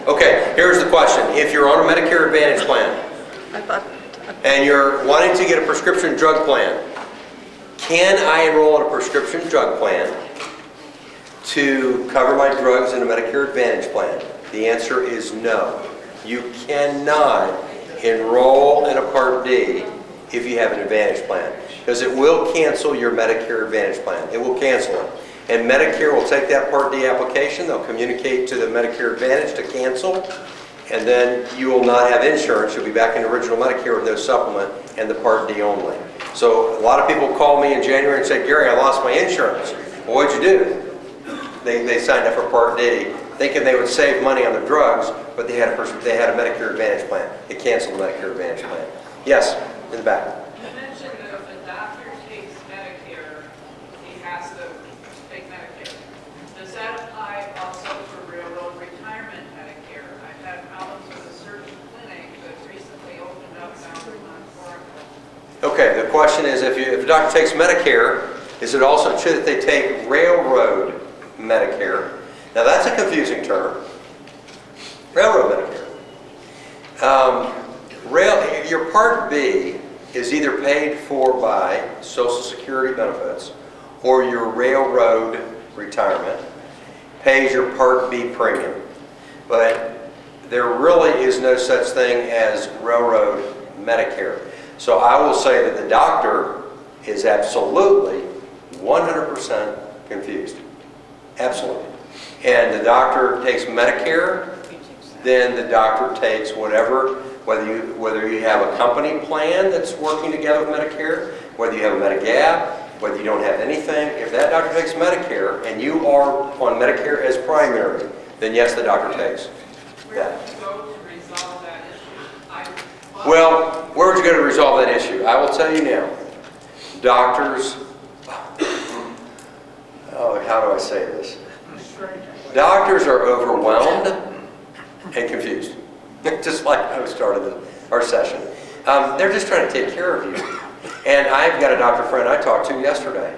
Okay, here's the question. If you're on a Medicare Advantage plan and you're wanting to get a prescription drug plan, can I enroll in a prescription drug plan to cover my drugs in a Medicare Advantage plan? The answer is no. You cannot enroll in a Part D if you have an Advantage plan, because it will cancel your Medicare Advantage plan. It will cancel it. And Medicare will take that Part D application, they'll communicate to the Medicare Advantage to cancel, and then you will not have insurance. You'll be back in the original Medicare with no supplement and the Part D only. So a lot of people call me in January and say, Gary, I lost my insurance. Well, what'd you do? They signed up for Part D, thinking they would save money on their drugs, but they had a Medicare Advantage plan. They canceled the Medicare Advantage plan. Yes, in the back. You mentioned that if a doctor takes Medicare, he has to take Medicare. Does that apply also for railroad retirement Medicare? I've had problems with a surgeon clinic that recently opened up down on Oracle. Okay, the question is, if a doctor takes Medicare, is it also true that they take railroad Medicare? Now that's a confusing term. Railroad Medicare. Your Part B is either paid for by Social Security benefits or your railroad retirement pays your Part B premium. But there really is no such thing as railroad Medicare. So I will say that the doctor is absolutely 100% confused. Absolutely. And the doctor takes Medicare, then the doctor takes whatever, whether you have a company plan that's working together with Medicare, whether you have a Medigap, whether you don't have anything. If that doctor takes Medicare and you are on Medicare as primary, then yes, the doctor takes that. Where would you go to resolve that issue? Well, where would you go to resolve that issue? I will tell you now. Doctors, how do I say this? Doctors are overwhelmed and confused, just like I started our session. They're just trying to take care of you. And I've got a doctor friend I talked to yesterday,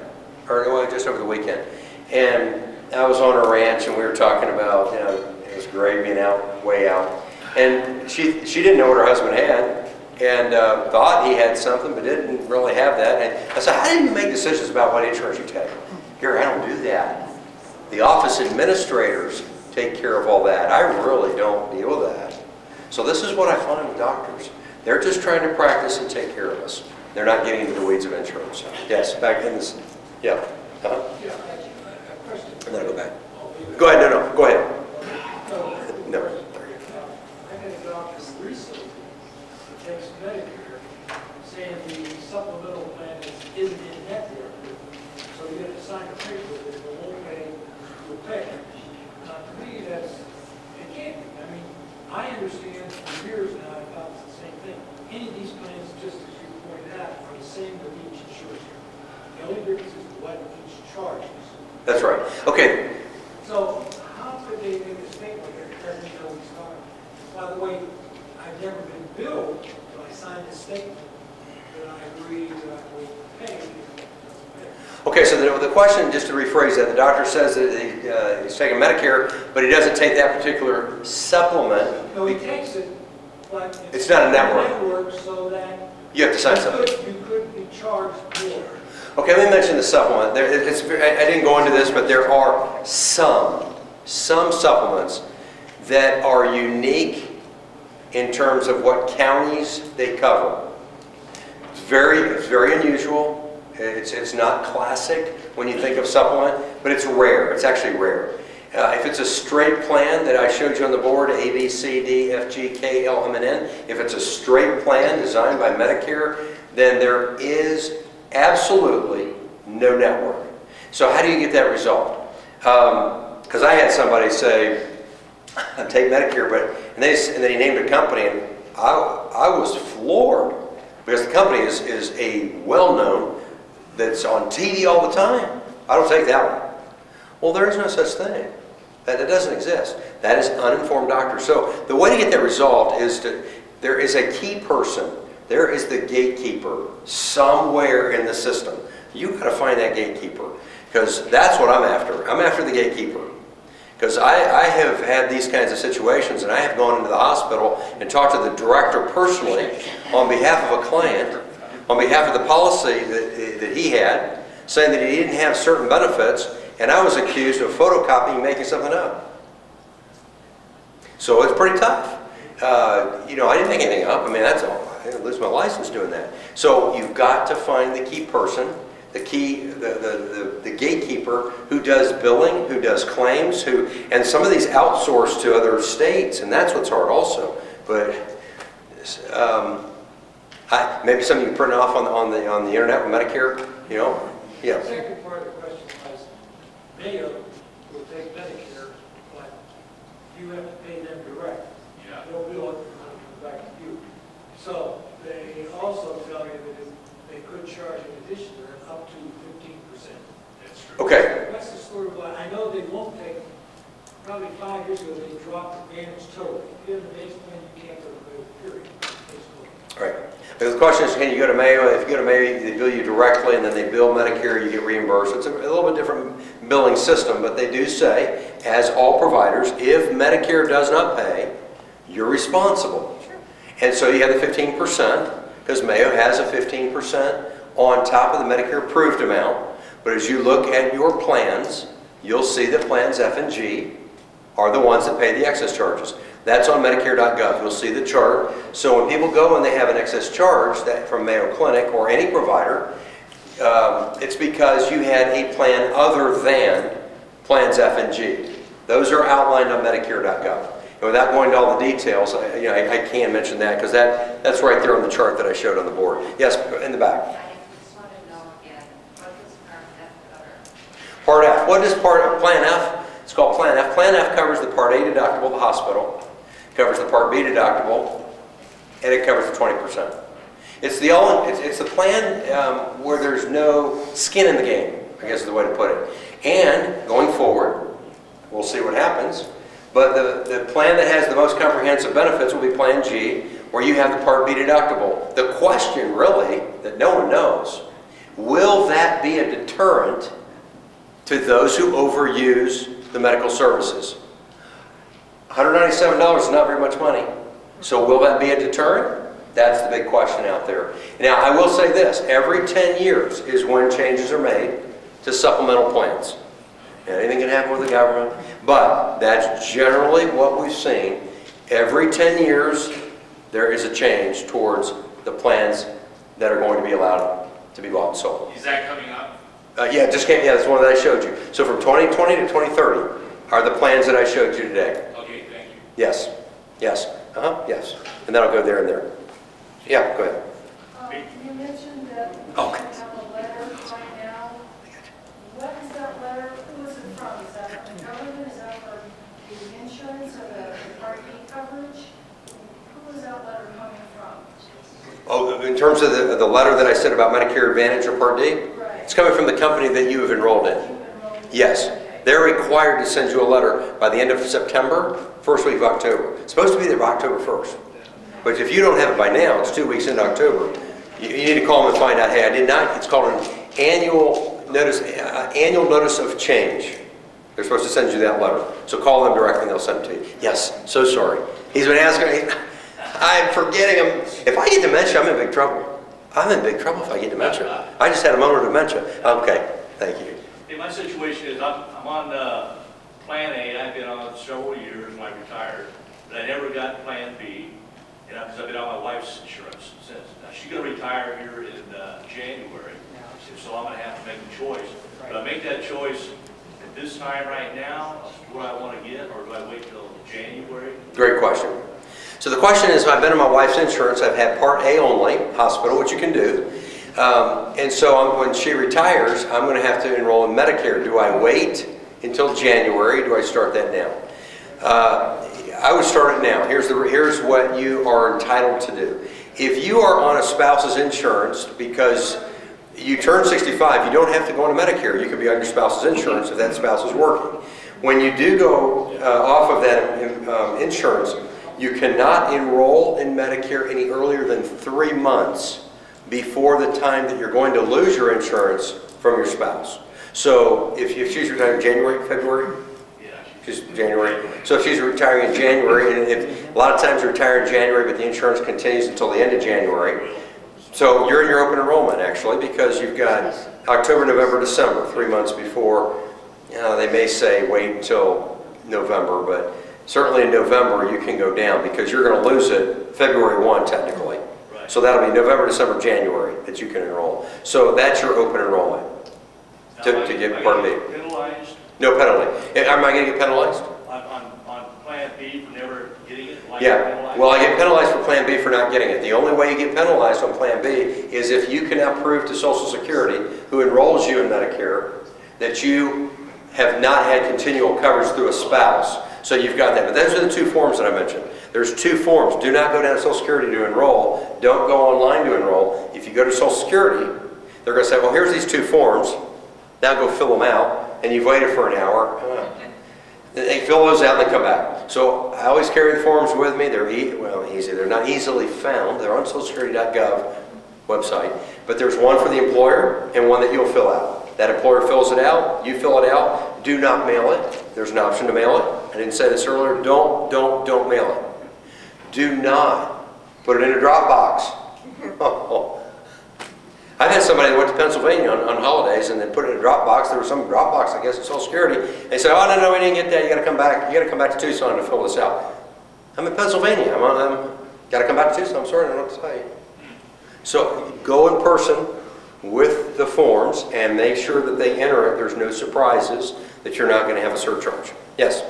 or just over the weekend. And I was on a ranch and we were talking about, it was great being out, way out. And she didn't know what her husband had and thought he had something but didn't really have that. And I said, how do you make decisions about what insurance you take? Gary, I don't do that. The office administrators take care of all that. I really don't deal with that. So this is what I find with doctors. They're just trying to practice and take care of us. They're not getting into the weeds of insurance. Yes, back in this. Yeah. Uh-huh. Yeah, a question. And then I'll go back. Go ahead. No, go ahead. No. I had a doctor recently who takes Medicare, saying the supplemental plan isn't in network. So you have to sign a paper that it won't pay, will pay. To me, it can't be. I mean, I understand for years now I thought it's the same thing. Any of these plans, just as you pointed out, are the same with each insurance company. The only difference is what each charges. That's right. Okay. So how could they make a statement that doesn't know what's going on? By the way, I've never been billed, so I signed a statement that I agree that I will pay. Okay, so the question, just to rephrase that, the doctor says that he's taking Medicare, but he doesn't take that particular supplement. No, he takes it, but It's not a network. So that You have to sign something. you could be charged more. Okay, let me mention the supplement. I didn't go into this, but there are some supplements that are unique in terms of what counties they cover. It's very unusual. It's not classic when you think of supplement, but it's rare. It's actually rare. If it's a straight plan that I showed you on the board, A, B, C, D, F, G, K, L, M, and N, if it's a straight plan designed by Medicare, then there is absolutely no network. So how do you get that resolved? Because I had somebody say, take Medicare, and then he named a company, and I was floored because the company is a well-known that's on TV all the time. I don't take that one. Well, there is no such thing. That doesn't exist. That is uninformed doctor. So the way to get that resolved is there is a key person. There is the gatekeeper somewhere in the system. You got to find that gatekeeper because that's what I'm after. I'm after the gatekeeper. Because I have had these kinds of situations, and I have gone into the hospital and talked to the director personally on behalf of a client, on behalf of the policy that he had, saying that he didn't have certain benefits, and I was accused of photocopying and making something up. So it's pretty tough. I didn't make anything up. I mean, that's all. I didn't lose my license doing that. So you've got to find the key person, the gatekeeper who does billing, who does claims, and some of these outsource to other states, and that's what's hard also. But maybe something you can print off on the internet with Medicare, yeah. The second part of the question was, Mayo will take Medicare, but you have to pay them direct. Yeah. They'll bill it and it'll come back to you. So they also tell you that they could charge in addition to that up to 15%. That's true. Okay. That's the story why I know they won't take, probably 5 years ago, they dropped the managed totally. If you have a base plan, you can't go to the period. All right. The question is, can you go to Mayo? If you go to Mayo, they bill you directly, and then they bill Medicare, you get reimbursed. It's a little bit different billing system, but they do say, as all providers, if Medicare does not pay, you're responsible. And so you have the 15%, because Mayo has a 15% on top of the Medicare approved amount. But as you look at your plans, you'll see that plans F and G are the ones that pay the excess charges. That's on Medicare.gov. You'll see the chart. So when people go and they have an excess charge from Mayo Clinic or any provider, it's because you had a plan other than plans F and G. Those are outlined on Medicare.gov. And without going into all the details, I can mention that because that's right there on the chart that I showed on the board. Yes, in the back. I just want to know again, what does Part F cover? Part F. What is Plan F? It's called Plan F. Plan F covers the Part A deductible, the hospital, covers the Part B deductible, and it covers the 20%. It's the plan where there's no skin in the game, I guess is the way to put it. And going forward, we'll see what happens, but the plan that has the most comprehensive benefits will be Plan G, where you have the Part B deductible. The question really that no one knows, will that be a deterrent to those who overuse the medical services? $197 is not very much money. So will that be a deterrent? That's the big question out there. Now, I will say this. Every 10 years is when changes are made to supplemental plans. Anything can happen with the government, but that's generally what we've seen. Every 10 years, there is a change towards the plans that are going to be allowed to be bought and sold. Is that coming up? Yeah, just came. Yeah, that's one that I showed you. So from 2020 to 2030 are the plans that I showed you today. Okay, thank you. Yes. Yes. Yes. And then I'll go there and there. Yeah, go ahead. You mentioned that you Okay. have a letter right now. What is that letter? Who is it from? Is that from the government? Is that for the insurance or the Part B coverage? Who is that letter coming from? Oh, in terms of the letter that I said about Medicare Advantage or Part D? Right. It's coming from the company that you have enrolled in. Yes. Okay. They're required to send you a letter by the end of September, first week of October. It's supposed to be there by October 1st. But if you don't have it by now, it's 2 weeks into October. You need to call them and find out, hey, I did not. It's called an annual notice of change. They're supposed to send you that letter. So call them directly and they'll send it to you. Yes, so sorry. He's been asking me. I'm forgetting him. If I get dementia, I'm in big trouble. I'm in big trouble if I get dementia. I just had a moment of dementia. Okay, thank you. Hey, my situation is I'm on Plan A. I've been on it several years when I retired, but I never got Plan B, because I've been on my wife's insurance since. Now, she's going to retire here in January, so I'm going to have to make a choice. Do I make that choice at this time right now, what I want to get, or do I wait till January? Great question. So the question is, I've been on my wife's insurance. I've had Part A only, hospital, which you can do. And so when she retires, I'm going to have to enroll in Medicare. Do I wait until January? Do I start that now? I would start it now. Here's what you are entitled to do. If you are on a spouse's insurance because you turn 65, you don't have to go on Medicare. You could be on your spouse's insurance if that spouse is working. When you do go off of that insurance, you cannot enroll in Medicare any earlier than 3 months before the time that you're going to lose your insurance from your spouse. So if she's retired in January, February? Yeah, She's January. So if she's retiring in January, and if, a lot of times you retire in January, but the insurance continues until the end of January. So you're in your open enrollment, actually, because you've got October, November, December, 3 months before. They may say wait until November, but certainly in November you can go down because you're going to lose it February 1, technically. Right. So that'll be November, December, January that you can enroll. So that's your open enrollment to get Part B. Penalized No penalty. Am I going to get penalized? on Plan B for never getting it? Like Yeah. penalized? Well, I get penalized for Plan B for not getting it. The only way you get penalized on Plan B is if you cannot prove to Social Security, who enrolls you in Medicare, that you have not had continual coverage through a spouse. So you've got that. But those are the 2 forms that I mentioned. There's 2 forms. Do not go down to Social Security to enroll. Don't go online to enroll. If you go to Social Security, they're going to say, well, here's these 2 forms. Now go fill them out. And you've waited for an hour. They fill those out and they come back. So I always carry the forms with me. They're easy. They're not easily found. They're on socialsecurity.gov website. But there's one for the employer and one that you'll fill out. That employer fills it out. You fill it out. Do not mail it. There's an option to mail it. I didn't say this earlier. Don't mail it. Do not put it in a Dropbox. I've had somebody that went to Pennsylvania on holidays and they put it in a Dropbox. There was some Dropbox, I guess, at Social Security. They said, oh, no, we didn't get that. You got to come back. You got to come back to Tucson to fill this out. I'm in Pennsylvania. I'm got to come back to Tucson. I'm sorry, I don't know what to tell you. So go in person with the forms and make sure that they enter it. There's no surprises that you're not going to have a surcharge. Yes?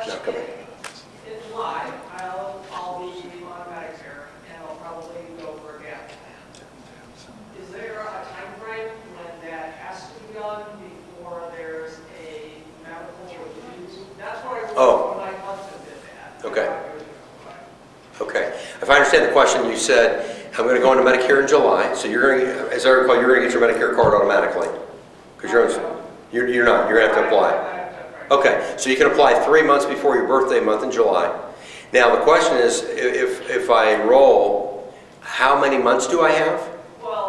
No, come in. In July, I'll be on Medicare, and I'll probably go for a gap. Is there a time frame when that has to be done before there's a medical review? That's what I was when I husband did that. Okay. Okay. If I understand the question, you said, I'm going to go into Medicare in July, so you're going to, as I recall, you're going to get your Medicare card automatically. Because you're not, you're going to have to apply. Okay, so you can apply 3 months before your birthday month in July. Now the question is, if I enroll, how many months do I have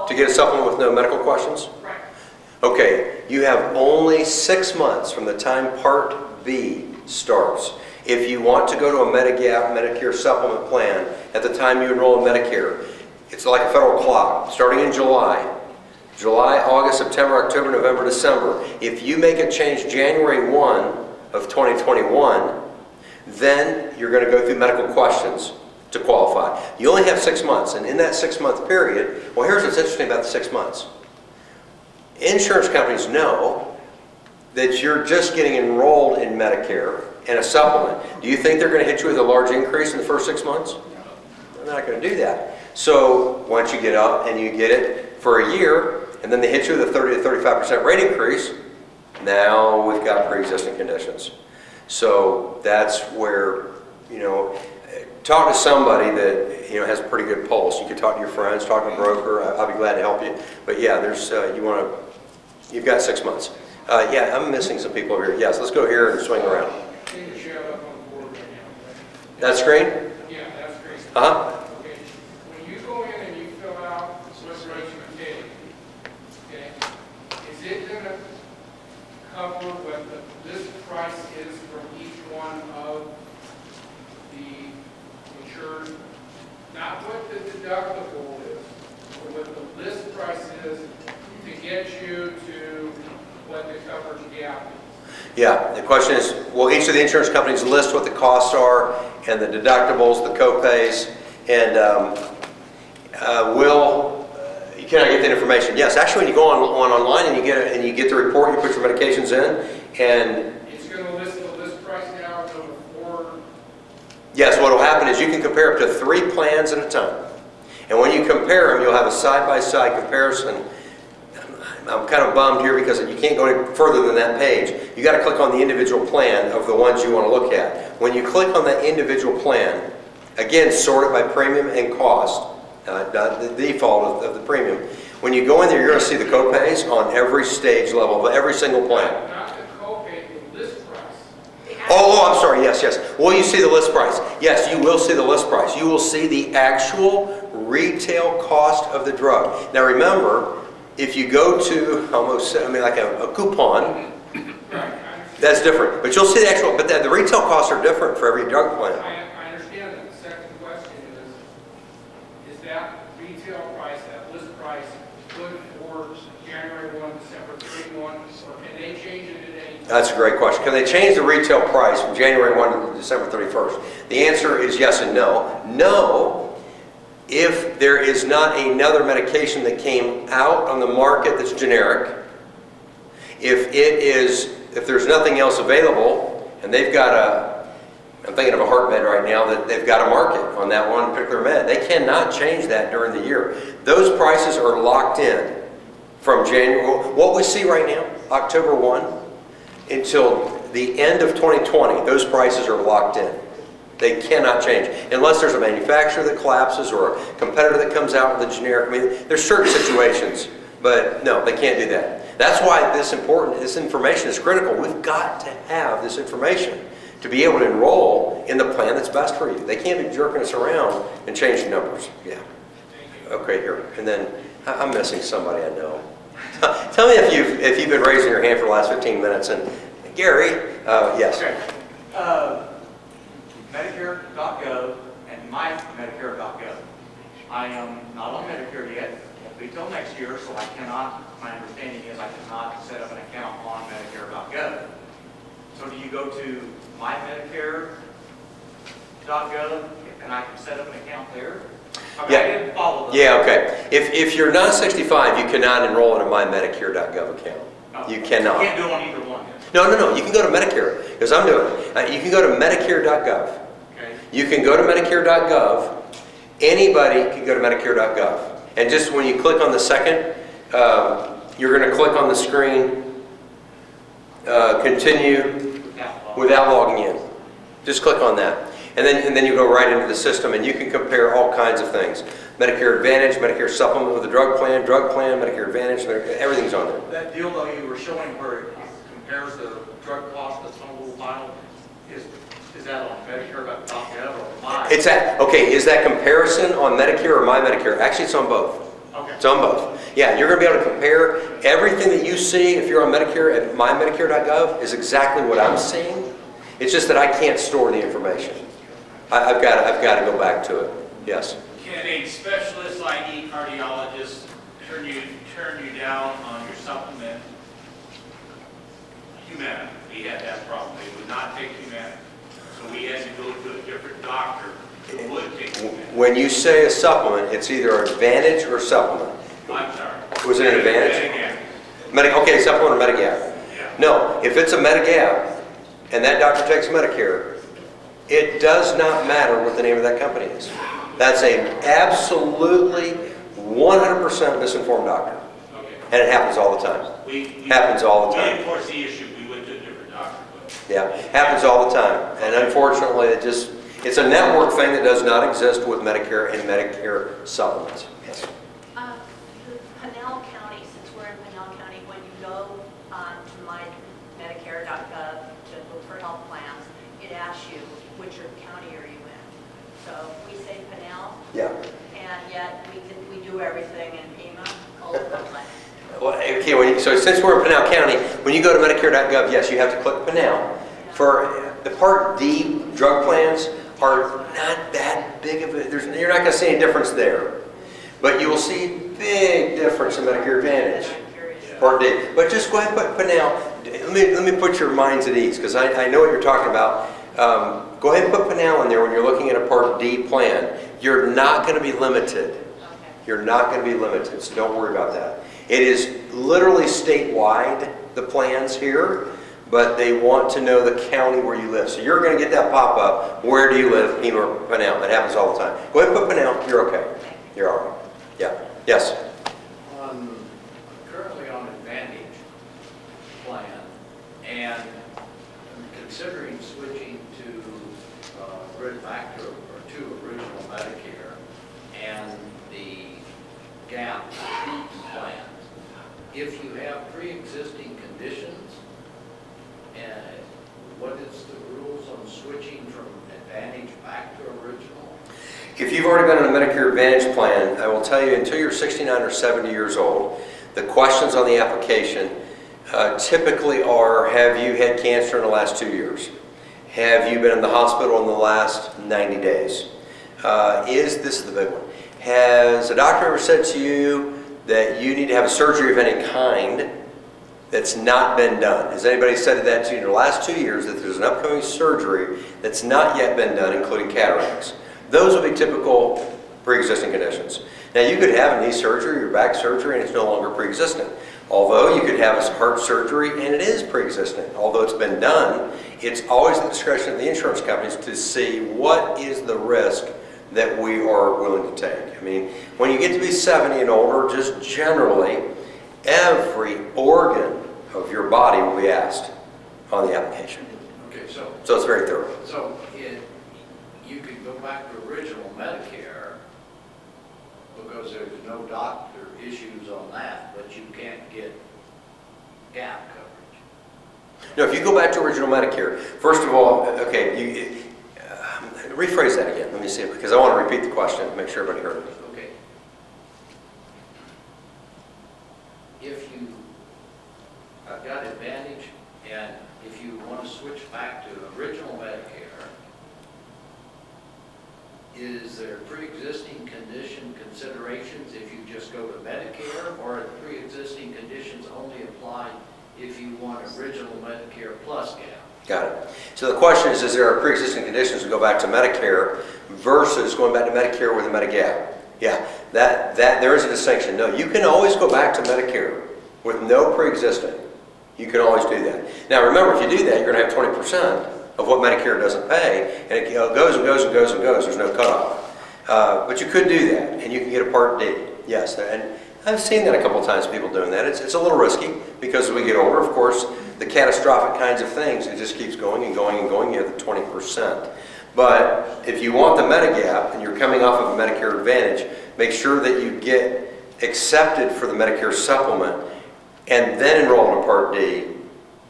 to get a supplement with no medical questions? Right. Okay, you have only 6 months from the time Part B starts. If you want to go to a Medigap Medicare supplement plan at the time you enroll in Medicare, it's like a federal clock, starting in July, August, September, October, November, December. If you make a change January 1 of 2021, then you're going to go through medical questions to qualify. You only have 6 months, and in that 6 month period, well, here's what's interesting about the 6 months. Insurance companies know that you're just getting enrolled in Medicare and a supplement. Do you think they're going to hit you with a large increase in the first 6 months? They're not going to do that. So once you get up and you get it for a year, and then they hit you with a 30 to 35% rate increase, now we've got pre-existing conditions. So that's where, talk to somebody that, has a pretty good pulse. You can talk to your friends, talk to a broker. I'll be glad to help you. But yeah, there's, you've got 6 months. Yeah, I'm missing some people over here. Yes, let's go here and swing around. That screen? Yeah, that's great. Uh-huh. Okay, when you go in and you fill out what rates you take, okay, is it going to cover what the list price is for each one of the insured? Not what the deductible is, but what the list price is to get you to what the coverage gap is. Yeah, the question is, will each of the insurance companies list what the costs are and the deductibles, the co-pays, and can I get that information? Yes, actually when you go online and you get the report, you put your medications in, and It's going to list the list price now before. yes, what will happen is you can compare up to 3 plans at a time. And when you compare them, you'll have a side-by-side comparison. I'm kind of bummed here because you can't go any further than that page. You got to click on the individual plan of the ones you want to look at. When you click on that individual plan, again, sort it by premium and cost, the default of the premium. When you go in there, you're going to see the co-pays on every stage level of every single plan. Not the copay, the list price. Oh, I'm sorry. Yes. Will you see the list price? Yes, you will see the list price. You will see the actual retail cost of the drug. Now remember, if you go to like a coupon, That's different, but you'll see the actual, but the retail costs are different for every drug plan. I understand that. The second question is that retail price, that list price, good for January 1, December 31, or can they change it at any time? That's a great question. Can they change the retail price from January 1 to December 31st? The answer is yes and no. No, if there is not another medication that came out on the market that's generic, if there's nothing else available, and they've got I'm thinking of a heart med right now, that they've got a market on that one particular med. They cannot change that during the year. Those prices are locked in from January. What we see right now, October 1, until the end of 2020, those prices are locked in. They cannot change. Unless there's a manufacturer that collapses or a competitor that comes out with a generic. I mean, there's certain situations, but no, they can't do that. That's why this information is critical. We've got to have this information to be able to enroll in the plan that's best for you. They can't be jerking us around and changing numbers. Yeah. Okay, here. And then I'm missing somebody I know. Tell me if you've been raising your hand for the last 15 minutes. And Gary, yes. Okay. Medicare.gov and MyMedicare.gov. I am not on Medicare yet. Won't be till next year, so I cannot. My understanding is I cannot set up an account on Medicare.gov. So do you go to MyMedicare.gov and I can set up an account there? Okay, Yeah. I didn't follow that. Yeah, okay. If you're not 65, you cannot enroll in a MyMedicare.gov account. Oh, You cannot. You can't do it on either one. No. You can go to Medicare, because I'm doing it. You can go to Medicare.gov. Okay. You can go to Medicare.gov. Anybody can go to Medicare.gov. And just when you click on the second, you're going to click on the screen, continue without logging in. Just click on that. And then you go right into the system, and you can compare all kinds of things. Medicare Advantage, Medicare Supplement with a drug plan, Medicare Advantage, everything's on there. That deal though you were showing where it compares the drug cost that's on a little file, is that on Medicare.gov or mine? Okay, is that comparison on Medicare or My Medicare? Actually, it's on both. Okay. It's on both. Yeah, you're going to be able to compare everything that you see if you're on Medicare at mymedicare.gov is exactly what I'm seeing. It's just that I can't store the information. I've got to go back to it. Yes. Can a specialist, i.e. cardiologist, turn you down on your supplement? Humana, we had that problem. They would not take Humana. So we had to go to a different doctor who would take Humana. When you say a supplement, it's either Advantage or Supplement. I'm sorry. Was it an Advantage? Okay, Supplement or Medigap. Yeah. No, if it's a Medigap and that doctor takes Medicare, it does not matter what the name of that company is. That's an absolutely 100% misinformed doctor. Okay. And it happens all the time. Happens all the We time. didn't foresee the issue. We went to a different doctor. But Yeah, happens all the time. And unfortunately, it's a network thing that does not exist with Medicare and Medicare supplements. Yes. Pinal County, since we're in Pinal County, when you go to mymedicare.gov to look for health plans, it asks you which county are you in. So we say Pinal, Yeah. and yet we do everything in Pima, all over the place. Well, okay, so since we're in Pinal County, when you go to Medicare.gov, yes, you have to click Pinal. For the Part D drug plans are not that big of a, you're not going to see any difference there. But you will see big difference in Medicare Advantage, Part D. But just go ahead and put Pinal. Let me put your minds at ease, because I know what you're talking about. Go ahead and put Pinal in there when you're looking at a Part D plan. You're not going to be limited. You're not going to be limited, so don't worry about that. It is literally statewide, the plans here, but they want to know the county where you live. So you're going to get that pop-up, where do you live, Pima or Pinal? That happens all the time. Go ahead and put Pinal, you're okay. You're all right. Yeah. Yes? I'm currently on Advantage plan, and I'm considering switching to back to original Medicare and the GAP plan. If you have pre-existing conditions, what is the rules on switching from Advantage back to original? If you've already been on a Medicare Advantage plan, I will tell you until you're 69 or 70 years old, the questions on the application typically are, have you had cancer in the last 2 years? Have you been in the hospital in the last 90 days? This is the big one. Has a doctor ever said to you that you need to have a surgery of any kind that's not been done? Has anybody said that to you in the last 2 years, that there's an upcoming surgery that's not yet been done, including cataracts? Those would be typical pre-existing conditions. Now, you could have a knee surgery or back surgery and it's no longer pre-existing. Although you could have a heart surgery and it is pre-existing. Although it's been done, it's always the discretion of the insurance companies to see what is the risk that we are willing to take. I mean, when you get to be 70 and older, just generally, every organ of your body will be asked on the application. Okay, So it's very thorough. so you could go back to original Medicare because there's no doctor issues on that, but you can't get gap coverage. No, if you go back to original Medicare, first of all, okay, rephrase that again. Let me see it, because I want to repeat the question to make sure everybody heard it. Okay. If you got Advantage, and if you want to switch back to original Medicare, is there pre-existing condition considerations if you just go to Medicare, or are pre-existing conditions only apply if you want original Medicare plus gap? Got it. So the question is there are pre-existing conditions to go back to Medicare versus going back to Medicare with a Medigap? Yeah, that there is a distinction. No, you can always go back to Medicare with no pre-existing. You can always do that. Now remember, if you do that, you're going to have 20% of what Medicare doesn't pay, and it goes and goes and goes and goes. There's no cutoff. But you could do that, and you can get a Part D. Yes, and I've seen that a couple of times, people doing that. It's a little risky, because as we get older, of course, the catastrophic kinds of things, it just keeps going and going and going. You have the 20%. But if you want the Medigap and you're coming off of a Medicare Advantage, make sure that you get accepted for the Medicare supplement and then enroll in a Part D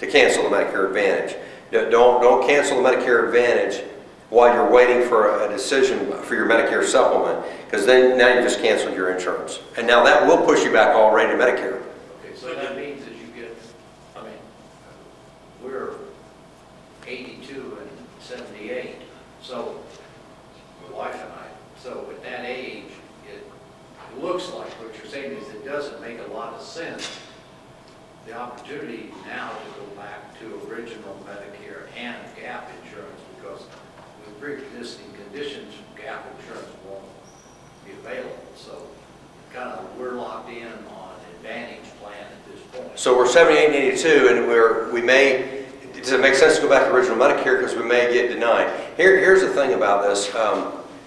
to cancel the Medicare Advantage. Don't cancel the Medicare Advantage while you're waiting for a decision for your Medicare supplement, because then now you just canceled your insurance. And now that will push you back already to Medicare. Okay, so that means that you get, I mean, we're 82 and 78, so my wife and I, so at that age, it looks like what you're saying is it doesn't make a lot of sense. The opportunity now to go back to original Medicare and gap insurance, because with pre-existing conditions, gap insurance won't be available. So kind of we're locked in on Advantage plan at this point. So we're 78 and 82, and we may, does it make sense to go back to original Medicare, because we may get denied? Here's the thing about this.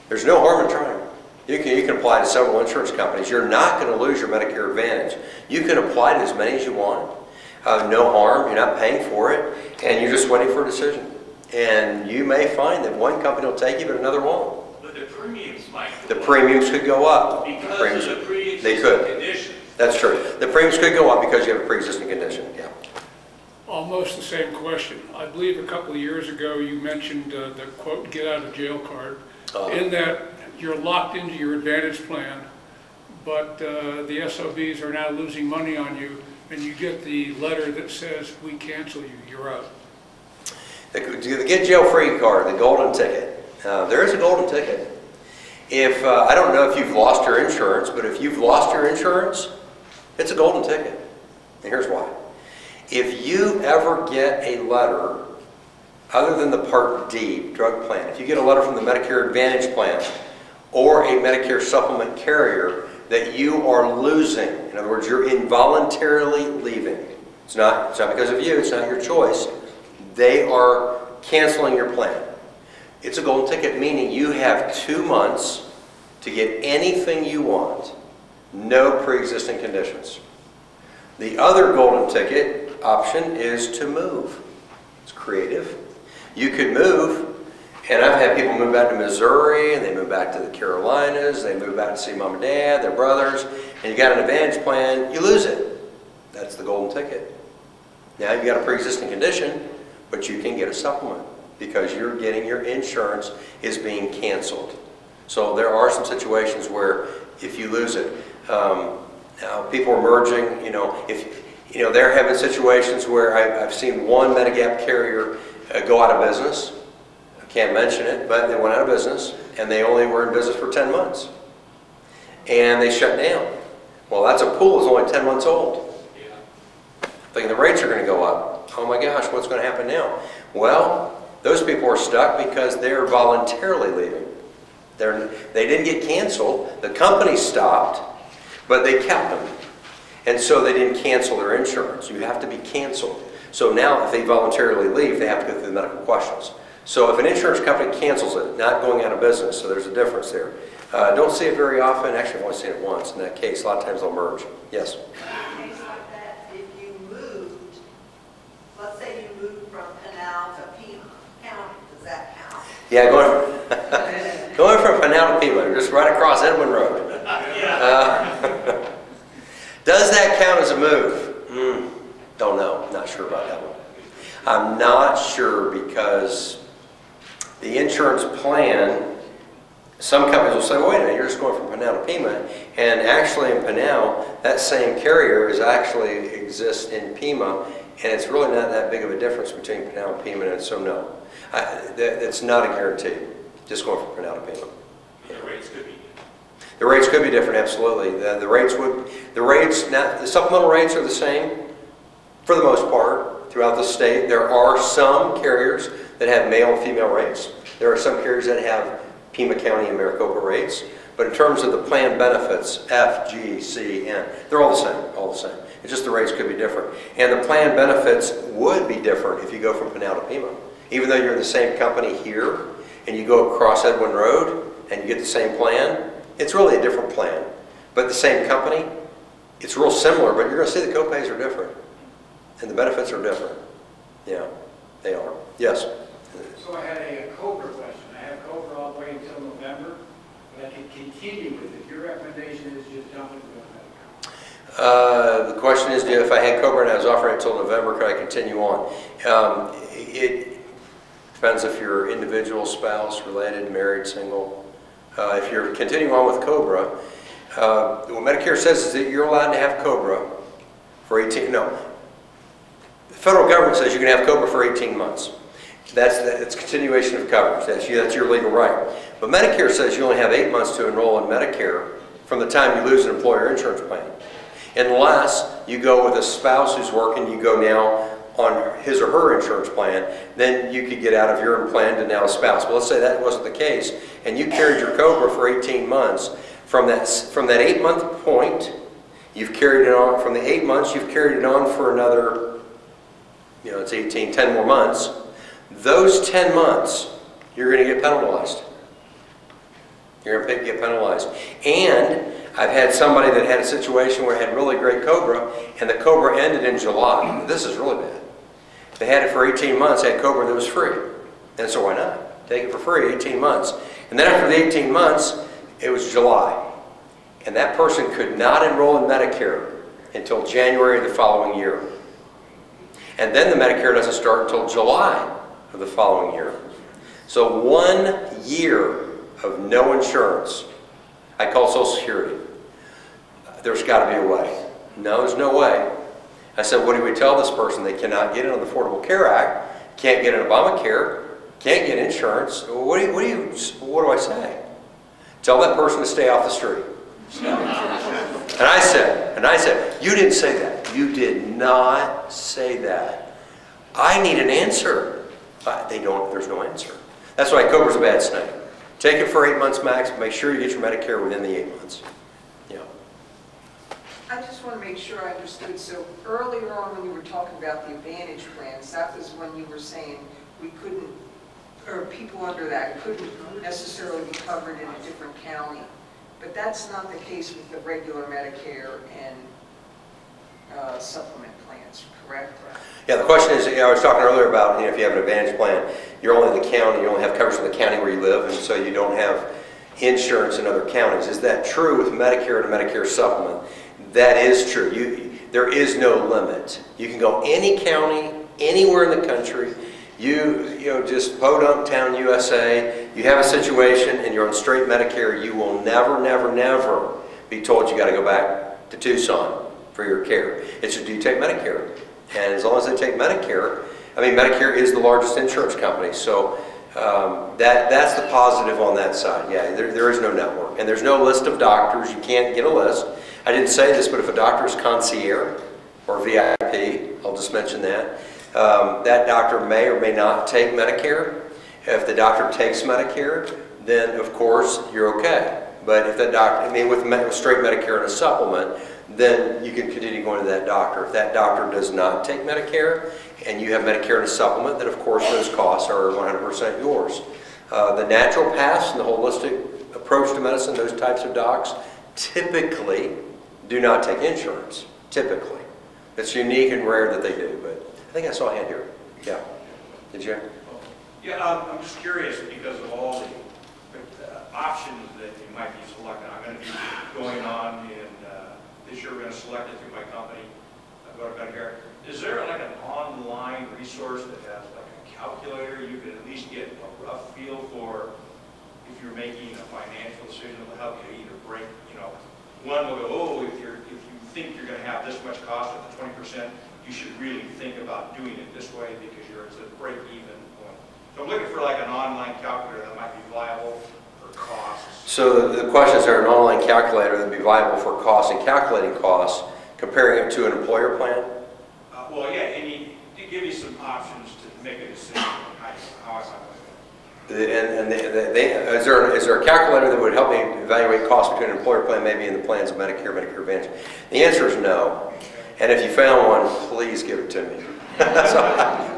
There's no harm in trying. You can apply to several insurance companies. You're not going to lose your Medicare Advantage. You can apply to as many as you want. No harm. You're not paying for it, and you're just waiting for a decision. And you may find that one company will take you, but another won't. But the premiums might The premiums could go up. because of the pre-existing They could. condition. That's true. The premiums could go up because you have a pre-existing condition. Yeah. Almost the same question. I believe a couple of years ago you mentioned the quote, get out of jail card, in that you're locked into your Advantage plan, but the SOBs are now losing money on you, and you get the letter that says, we cancel you, you're out. The get jail free card, the golden ticket. There is a golden ticket. If I don't know if you've lost your insurance, but if you've lost your insurance, it's a golden ticket. And here's why. If you ever get a letter, other than the Part D drug plan, if you get a letter from the Medicare Advantage plan or a Medicare supplement carrier that you are losing, in other words, you're involuntarily leaving. It's not because of you, it's not your choice. They are canceling your plan. It's a golden ticket, meaning you have 2 months to get anything you want, no pre-existing conditions. The other golden ticket option is to move. It's creative. You could move, and I've had people move back to Missouri, and they move back to the Carolinas, they move back to see mom and dad, their brothers, and you got an Advantage plan, you lose it. That's the golden ticket. Now you've got a pre-existing condition, but you can get a supplement because you're getting your insurance is being canceled. So there are some situations where if you lose it, now people are merging, You know, there have been situations where I've seen one Medigap carrier go out of business. I can't mention it, but they went out of business, and they only were in business for 10 months. And they shut down. Well, that's a pool that's only 10 months old. Thinking the rates are going to go up. Oh my gosh, what's going to happen now? Well, those people are stuck because they're voluntarily leaving. They didn't get canceled. The company stopped, but they kept them. And so they didn't cancel their insurance. You have to be canceled. So now if they voluntarily leave, they have to go through the medical questions. So if an insurance company cancels it, not going out of business, so there's a difference there. Don't see it very often. Actually, I've only seen it once in that case. A lot of times they'll merge. Yes? In a case like that, if you moved, let's say you moved from Canal to Pima County, does that count? Yeah, going from Pinal to Pima, just right across Edwin Road. Does that count as a move? Don't know. Not sure about that one. I'm not sure because the insurance plan, some companies will say, well, wait a minute, you're just going from Pinal to Pima. And actually in Pinal, that same carrier actually exists in Pima, and it's really not that big of a difference between Pinal and Pima, and so no. It's not a guarantee, just going from Pinal to Pima. The rates could be. The rates could be different, absolutely. The supplemental rates are the same for the most part throughout the state. There are some carriers that have male and female rates. There are some carriers that have Pima County and Maricopa rates. But in terms of the plan benefits, F, G, C, N, they're all the same, It's just the rates could be different. And the plan benefits would be different if you go from Pinal to Pima. Even though you're in the same company here and you go across Edwin Road and you get the same plan, it's really a different plan. But the same company, it's real similar, but you're going to see the copays are different. And the benefits are different. Yeah, they are. Yes? So I had a COBRA question. I have COBRA all the way until November, but I can continue with it. Your recommendation is just dump it with Medicare. The question is, if I had COBRA and I was offering it until November, could I continue on? It depends if you're individual, spouse, related, married, single. If you're continuing on with COBRA, what Medicare says is that you're allowed to have COBRA for 18, no. The federal government says you can have COBRA for 18 months. It's continuation of coverage. That's your legal right. But Medicare says you only have 8 months to enroll in Medicare from the time you lose an employer insurance plan. Unless you go with a spouse who's working, you go now on his or her insurance plan, then you could get out of your plan to now a spouse. But let's say that wasn't the case, and you carried your COBRA for 18 months. From that 8-month point, you've carried it on. From the 8 months, you've carried it on for another, it's 18, 10 more months. Those 10 months, you're going to get penalized. You're going to get penalized. And I've had somebody that had a situation where it had really great COBRA, and the COBRA ended in July. This is really bad. They had it for 18 months, had COBRA that was free. And so why not? Take it for free, 18 months. And then after the 18 months, it was July. And that person could not enroll in Medicare until January of the following year. And then the Medicare doesn't start until July of the following year. So 1 year of no insurance. I call Social Security. There's got to be a way. No, there's no way. I said, what do we tell this person? They cannot get it on the Affordable Care Act, can't get an Obamacare, can't get insurance. What do I say? Tell that person to stay off the street. And I said, you didn't say that. You did not say that. I need an answer. There's no answer. That's why COBRA's a bad snake. Take it for 8 months max, but make sure you get your Medicare within the 8 months. Yeah. I just want to make sure I understood. So earlier on when you were talking about the Advantage plans, that was when you were saying we couldn't, or people under that couldn't necessarily be covered in a different county. But that's not the case with the regular Medicare and supplement plans, correct? Yeah, the question is, I was talking earlier about, if you have an Advantage plan, you're only in the county, you only have coverage in the county where you live, and so you don't have insurance in other counties. Is that true with Medicare and Medicare supplement? That is true. There is no limit. You can go any county, anywhere in the country. Just Podunk Town, USA, you have a situation and you're on straight Medicare, you will never, never, never be told you got to go back to Tucson for your care. It's do you take Medicare? And as long as they take Medicare, I mean, Medicare is the largest insurance company, so that's the positive on that side. Yeah, there is no network, and there's no list of doctors. You can't get a list. I didn't say this, but if a doctor is concierge or VIP, I'll just mention that, that doctor may or may not take Medicare. If the doctor takes Medicare, then of course you're okay. But if that doctor, I mean, with straight Medicare and a supplement, then you can continue going to that doctor. If that doctor does not take Medicare and you have Medicare and a supplement, then of course those costs are 100% yours. The naturopaths and the holistic approach to medicine, those types of docs, typically do not take insurance, typically. It's unique and rare that they do, but I think I saw a hand here. Yeah. Did you? Yeah, I'm just curious because of all the options that you might be selecting. I'm going to be going on in this year. We're going to select it through my company. I go to Medicare. Is there like an online resource that has like a calculator? You can at least get a rough feel for if you're making a financial decision. It'll help you either break. One will go, oh, if you think you're going to have this much cost at the 20%, you should really think about doing it this way because it's a break-even point. So I'm looking for like an online calculator that might be viable for costs. So the question is, there an online calculator that would be viable for costs and calculating costs, comparing it to an employer plan? Well, yeah, and to give you some options to make a decision on how I might do it. Is there a calculator that would help me evaluate costs between an employer plan, maybe in the plans of Medicare, Medicare Advantage? The answer is no. And if you found one, please give it to me. So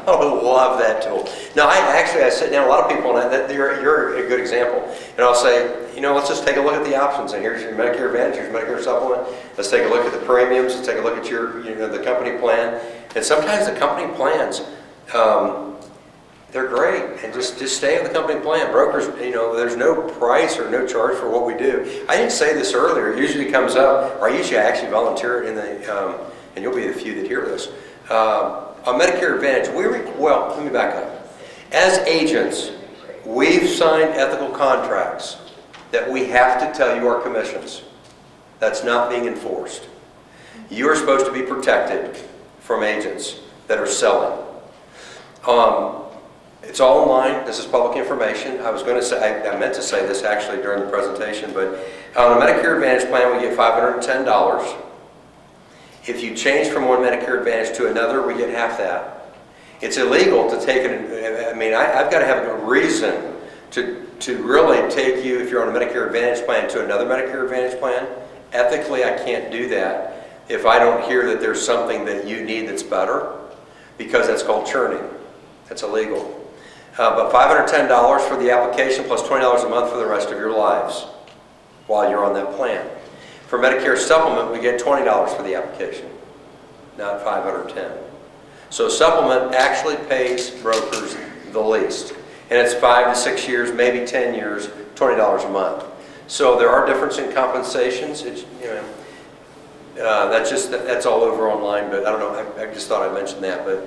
I would love that tool. No, I sit down, a lot of people, and you're a good example. And I'll say, let's just take a look at the options. And here's your Medicare Advantage, here's Medicare Supplement. Let's take a look at the premiums. Let's take a look at the company plan. And sometimes the company plans, they're great. And just stay on the company plan. Brokers, there's no price or no charge for what we do. I didn't say this earlier. It usually comes up, or I usually actually volunteer in the, and you'll be the few that hear this. On Medicare Advantage, let me back up. As agents, we've signed ethical contracts that we have to tell you our commissions. That's not being enforced. You are supposed to be protected from agents that are selling. It's all online. This is public information. I was going to say, I meant to say this actually during the presentation, but on a Medicare Advantage plan, we get $510. If you change from one Medicare Advantage to another, we get half that. It's illegal to take it. I mean, I've got to have a reason to really take you, if you're on a Medicare Advantage plan, to another Medicare Advantage plan. Ethically, I can't do that if I don't hear that there's something that you need that's better, because that's called churning. That's illegal. But $510 for the application plus $20 a month for the rest of your lives while you're on that plan. For Medicare Supplement, we get $20 for the application, not $510. So Supplement actually pays brokers the least. And it's 5 to 6 years, maybe 10 years, $20 a month. So there are differences in compensations. That's all over online, but I don't know, I just thought I'd mention that. But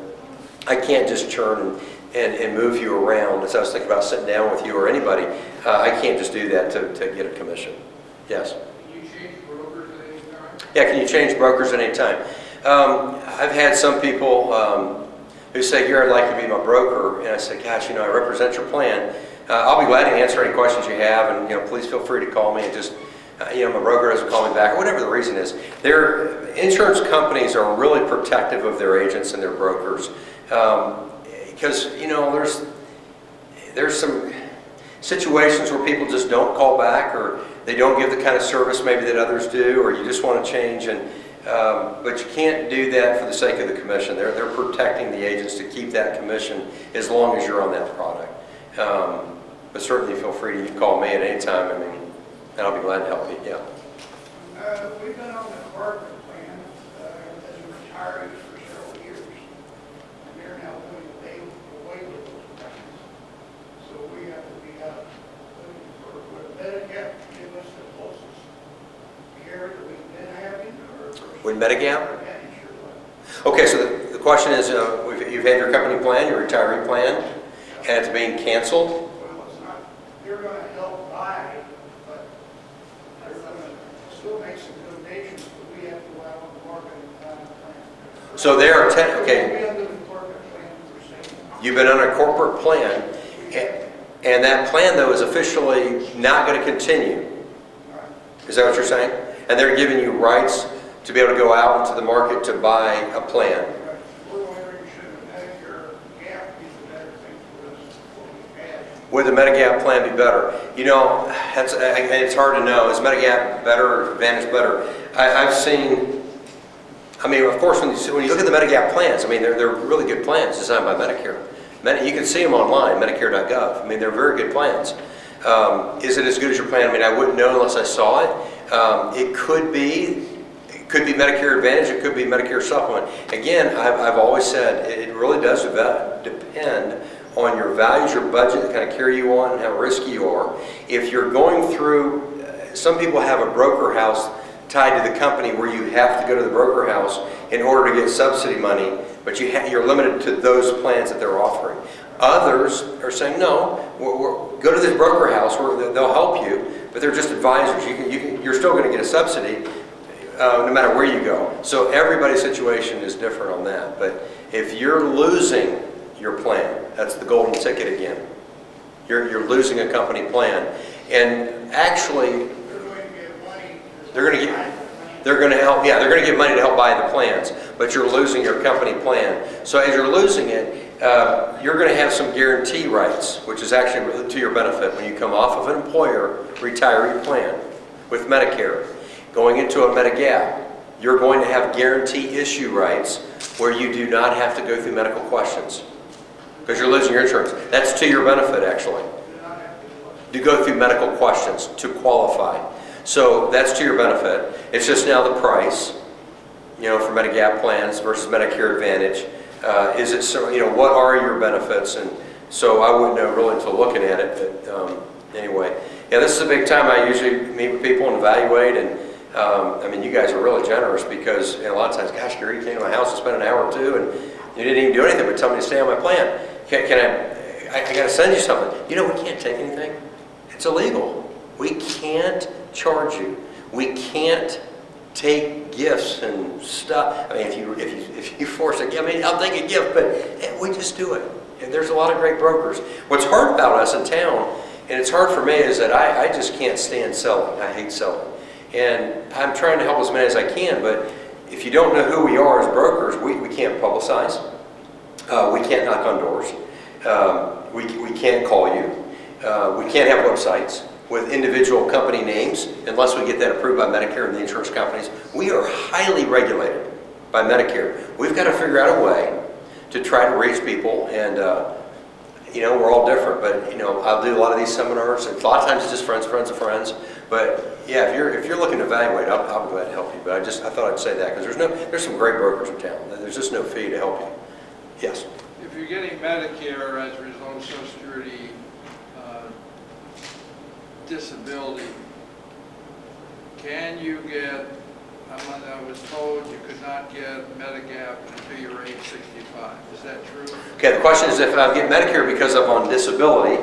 I can't just churn and move you around. As I was thinking about sitting down with you or anybody, I can't just do that to get a commission. Yes? Yeah, can you change brokers at any time? I've had some people who say, here, I'd like to be my broker. And I say, gosh, I represent your plan. I'll be glad to answer any questions you have. And, please feel free to call me and just, my broker doesn't call me back, or whatever the reason is. Insurance companies are really protective of their agents and their brokers. Because, there's some situations where people just don't call back, or they don't give the kind of service maybe that others do, or you just want to change. But you can't do that for the sake of the commission. They're protecting the agents to keep that commission as long as you're on that product. But certainly feel free to call me at any time. And I'll be glad to help you. Yeah. We've been on the corporate plan as retirees for several years, and they're now going away with those plans. So we have to be looking for Medicare to give us the closest care that we've been having, or with Medigap? Okay, so the question is, you've had your company plan, your retiree plan, and it's being canceled. Well, it's not. They're going to help buy, but they're going to still make some donations, but we have to go out on the market and So there are 10, okay, We'll be under the corporate plan per se. you've been on a corporate plan, and that plan, though, is officially not going to continue. Is that what you're saying? And they're giving you rights to be able to go out into the market to buy a plan. We're wondering, should a Medicare gap be the better thing for us what we had? Would the Medigap plan be better? You know, it's hard to know. Is Medigap better or Advantage better? I've seen, I mean, of course, when you look at the Medigap plans, I mean, they're really good plans designed by Medicare. You can see them online, Medicare.gov. I mean, they're very good plans. Is it as good as your plan? I mean, I wouldn't know unless I saw it. It could be Medicare Advantage, it could be Medicare Supplement. Again, I've always said it really does depend on your values, your budget, that kind of carry you on, and how risky you are. If you're going through, some people have a broker house tied to the company where you have to go to the broker house in order to get subsidy money, but you're limited to those plans that they're offering. Others are saying, no, go to this broker house where they'll help you, but they're just advisors. You're still going to get a subsidy no matter where you go. So everybody's situation is different on that. But if you're losing your plan, that's the golden ticket again. You're losing a company plan. And actually, they're going to help, yeah, they're going to give money to help buy the plans, but you're losing your company plan. So as you're losing it, you're going to have some guarantee rights, which is actually really to your benefit when you come off of an employer retiree plan with Medicare. Going into a Medigap, you're going to have guarantee issue rights where you do not have to go through medical questions because you're losing your insurance. That's to your benefit, actually, to go through medical questions to qualify. So that's to your benefit. It's just now the price, you know, for Medigap plans versus Medicare Advantage. Is it so? You know, what are your benefits? And so I wouldn't know really until looking at it. But anyway, yeah, this is a big time. I usually meet with people and evaluate. And I mean, you guys are really generous because a lot of times, gosh, Gary, you came to my house and spent an hour or two, and you didn't even do anything but tell me to stay on my plan. I got to send you something. You know, we can't take anything. It's illegal. We can't charge you. We can't take gifts and stuff. I mean, if you force it, I mean, I'll take a gift, but we just do it. And there's a lot of great brokers. What's hard about us in town, and it's hard for me, is that I just can't stand selling. I hate selling. And I'm trying to help as many as I can, but if you don't know who we are as brokers, we can't publicize. We can't knock on doors. We can't call you. We can't have websites with individual company names unless we get that approved by Medicare and the insurance companies. We are highly regulated by Medicare. We've got to figure out a way to try to reach people, and you know, we're all different, but you know, I'll do a lot of these seminars. A lot of times it's just friends of friends. But yeah, if you're looking to evaluate, I'll be glad to help you. But I thought I'd say that because there's some great brokers in town. There's just no fee to help you. Yes. If you're getting Medicare as a result of Social Security disability, can you get, I was told you could not get Medigap until you're age 65. Is that true? Okay, the question is if I get Medicare because I'm on disability,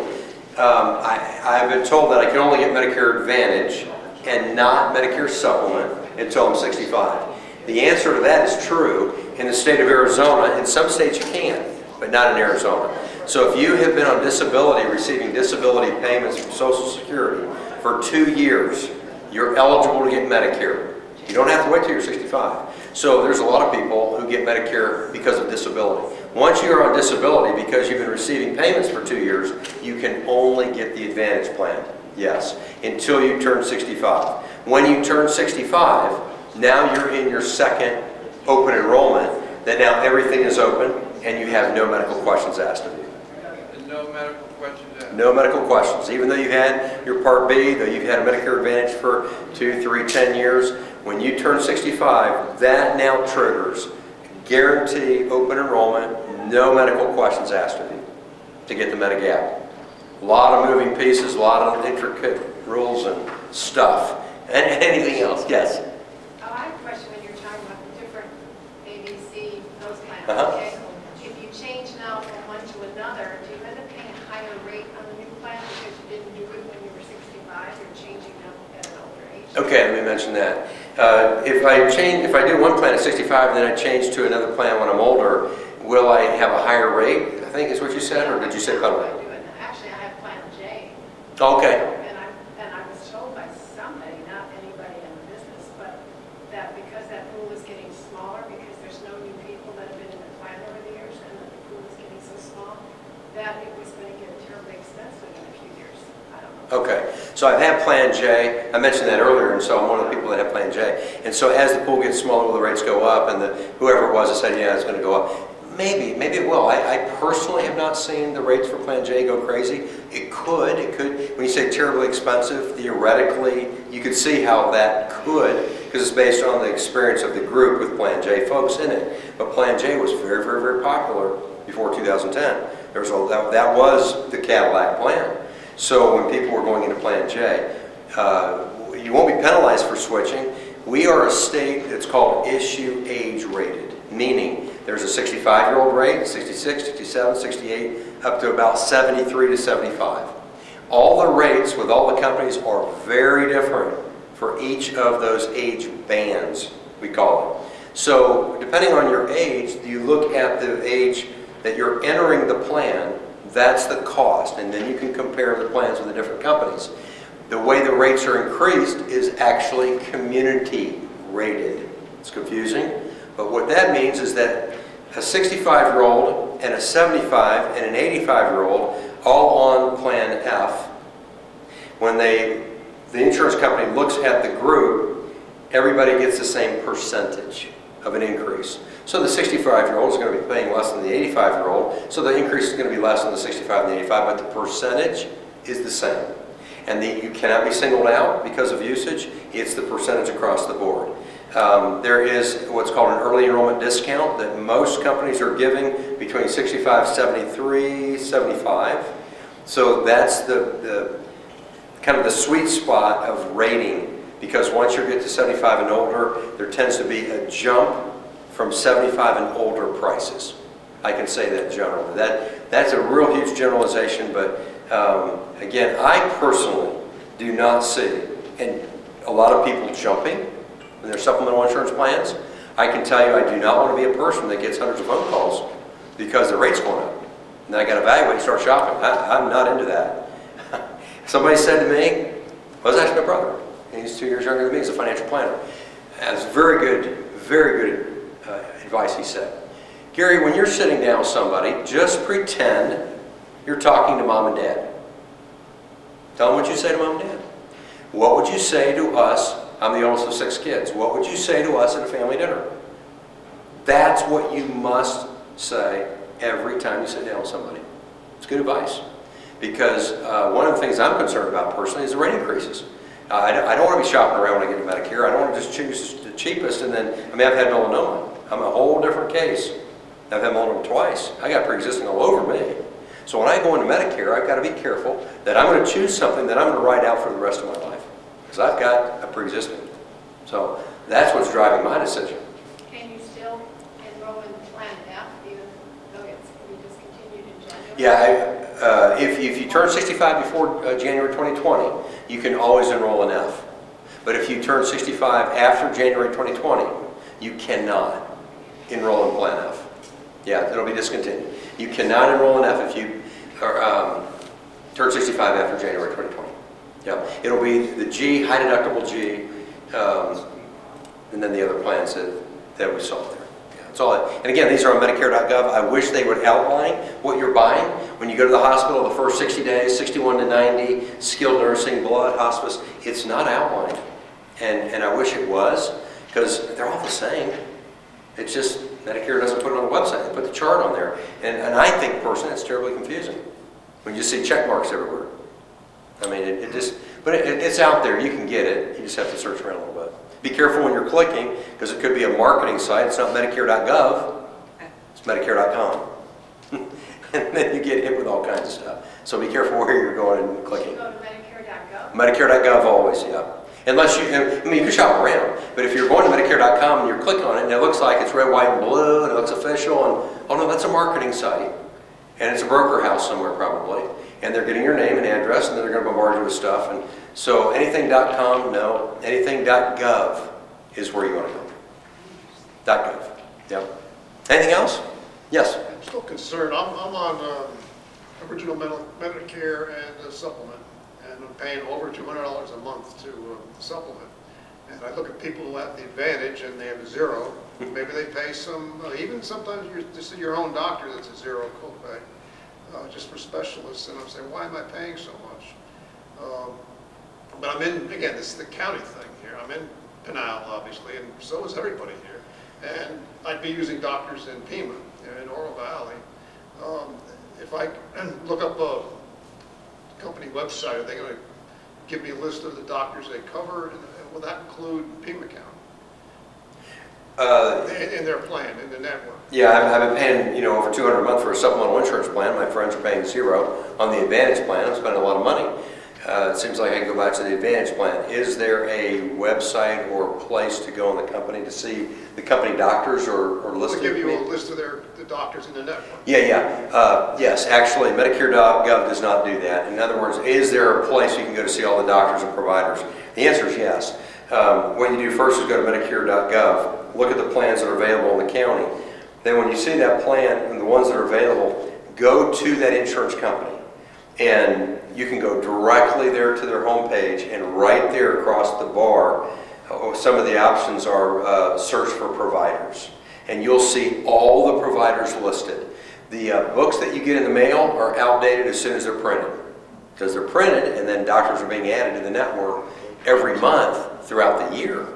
I've been told that I can only get Medicare Advantage and not Medicare Supplement until I'm 65. The answer to that is true. In the state of Arizona, in some states you can, but not in Arizona. So if you have been on disability, receiving disability payments from Social Security for 2 years, you're eligible to get Medicare. You don't have to wait till you're 65. So there's a lot of people who get Medicare because of disability. Once you're on disability because you've been receiving payments for 2 years, you can only get the Advantage plan, yes, until you turn 65. When you turn 65, now you're in your second open enrollment, that now everything is open and you have no medical questions asked of you. And no medical questions asked? No medical questions. Even though you've had your Part B, though you've had a Medicare Advantage for 2, 3, 10 years, when you turn 65, that now triggers guarantee open enrollment, no medical questions asked of you to get the Medigap. A lot of moving pieces, a lot of intricate rules and stuff. And anything else? Yes? I have a question when you're talking about the different ABC, those plans, Uh-huh. okay? If you change now from one to another, do you end up paying a higher rate on the new plan because you didn't do it when you were 65? You're changing now at an older age? Okay, let me mention that. If I do one plan at 65 and then I change to another plan when I'm older, will I have a higher rate? I think is what you said, or did you say cut? Actually, I have Plan J. Okay. And I was told by somebody, not anybody in the business, but that because that pool is getting smaller, because there's no new people that have been in the plan over the years, and that the pool is getting so small, that it was going to get terribly expensive in a few years. I don't know. Okay, so I've had Plan J. I mentioned that earlier, and so I'm one of the people that have Plan J. And so as the pool gets smaller, will the rates go up? And whoever it was that said, yeah, it's going to go up. Maybe it will. I personally have not seen the rates for Plan J go crazy. It could. When you say terribly expensive, theoretically, you could see how that could, because it's based on the experience of the group with Plan J folks in it. But Plan J was very, very, very popular before 2010. That was the Cadillac plan. So when people were going into Plan J, you won't be penalized for switching. We are a state that's called issue age rated, meaning there's a 65-year-old rate, 66, 67, 68, up to about 73 to 75. All the rates with all the companies are very different for each of those age bands, we call it. So depending on your age, you look at the age that you're entering the plan, that's the cost, and then you can compare the plans with the different companies. The way the rates are increased is actually community rated. It's confusing, but what that means is that a 65-year-old and a 75 and an 85-year-old all on Plan F, when the insurance company looks at the group, everybody gets the same percentage of an increase. So the 65-year-old is going to be paying less than the 85-year-old, so the increase is going to be less than the 65 and the 85, but the percentage is the same. And you cannot be singled out because of usage. It's the percentage across the board. There is what's called an early enrollment discount that most companies are giving between 65, 73, 75. So that's the kind of the sweet spot of rating, because once you get to 75 and older, there tends to be a jump from 75 and older prices. I can say that generally. That's a real huge generalization, but again, I personally do not see, and a lot of people jumping in their supplemental insurance plans. I can tell you I do not want to be a person that gets hundreds of phone calls because the rate's going up. And then I got to evaluate and start shopping. I'm not into that. Somebody said to me, well, it's actually my brother. He's 2 years younger than me. He's a financial planner. That's very good advice he said. Gary, when you're sitting down with somebody, just pretend you're talking to mom and dad. Tell them what you say to mom and dad. What would you say to us? I'm the oldest of 6 kids. What would you say to us at a family dinner? That's what you must say every time you sit down with somebody. It's good advice. Because one of the things I'm concerned about personally is the rate increases. I don't want to be shopping around when I get to Medicare. I don't want to just choose the cheapest and then, I've had melanoma. I'm a whole different case. I've had melanoma twice. I got pre-existing all over me. So when I go into Medicare, I've got to be careful that I'm going to choose something that I'm going to ride out for the rest of my life. Because I've got a pre-existing. So that's what's driving my decision. Can you still enroll in Plan F even though it's going to be discontinued in January? Yeah, if you turn 65 before January 2020, you can always enroll in F. But if you turn 65 after January 2020, you cannot enroll in Plan F. Yeah, it'll be discontinued. You cannot enroll in F if you turn 65 after January 2020. Yeah, it'll be the G, high deductible G, and then the other plans that we saw there. Yeah, that's all. And again, these are on Medicare.gov. I wish they would outline what you're buying. When you go to the hospital, the first 60 days, 61 to 90, skilled nursing, blood, hospice, it's not outlined. And I wish it was, because they're all the same. It's just Medicare doesn't put it on the website. They put the chart on there. And I think personally it's terribly confusing when you see check marks everywhere. I mean, it's out there. You can get it. You just have to search around a little bit. Be careful when you're clicking, because it could be a marketing site. It's not Medicare.gov. It's Medicare.com. And then you get hit with all kinds of stuff. So be careful where you're going and clicking. You go to Medicare.gov? Medicare.gov always, yeah. Unless you can shop around, but if you're going to Medicare.com and you're clicking on it and it looks like it's red, white, and blue and it looks official, and oh no, that's a marketing site. And it's a broker house somewhere probably. And they're getting your name and address, and then they're going to bombard you with stuff. And so anything.com, no. Anything.gov is where you want to go. .gov. Yep. Anything else? Yes. I'm still concerned. I'm on original Medicare and supplement, and I'm paying over $200 a month to supplement. And I look at people who have the advantage and they have a zero. Maybe they pay some, even sometimes just your own doctor that's a zero copay, just for specialists. And I'm saying, why am I paying so much? But I'm in, again, this is the county thing here. I'm in Pinal, obviously, and so is everybody here. And I'd be using doctors in Pima, in Oro Valley. If I look up a company website, are they going to give me a list of the doctors they cover? And will that include Pima County? In their plan, in the network? Yeah, I've been paying, over $200 a month for a supplemental insurance plan. My friends are paying zero on the Advantage plan. I'm spending a lot of money. It seems like I can go back to the Advantage plan. Is there a website or place to go in the company to see the company doctors or listed? They'll give you a list of the doctors in the network. Yes, actually, Medicare.gov does not do that. In other words, is there a place you can go to see all the doctors and providers? The answer is yes. What you do first is go to Medicare.gov, look at the plans that are available in the county. Then when you see that plan and the ones that are available, go to that insurance company. And you can go directly there to their homepage, and right there across the bar, some of the options are search for providers. And you'll see all the providers listed. The books that you get in the mail are outdated as soon as they're printed, because they're printed and then doctors are being added to the network every month throughout the year.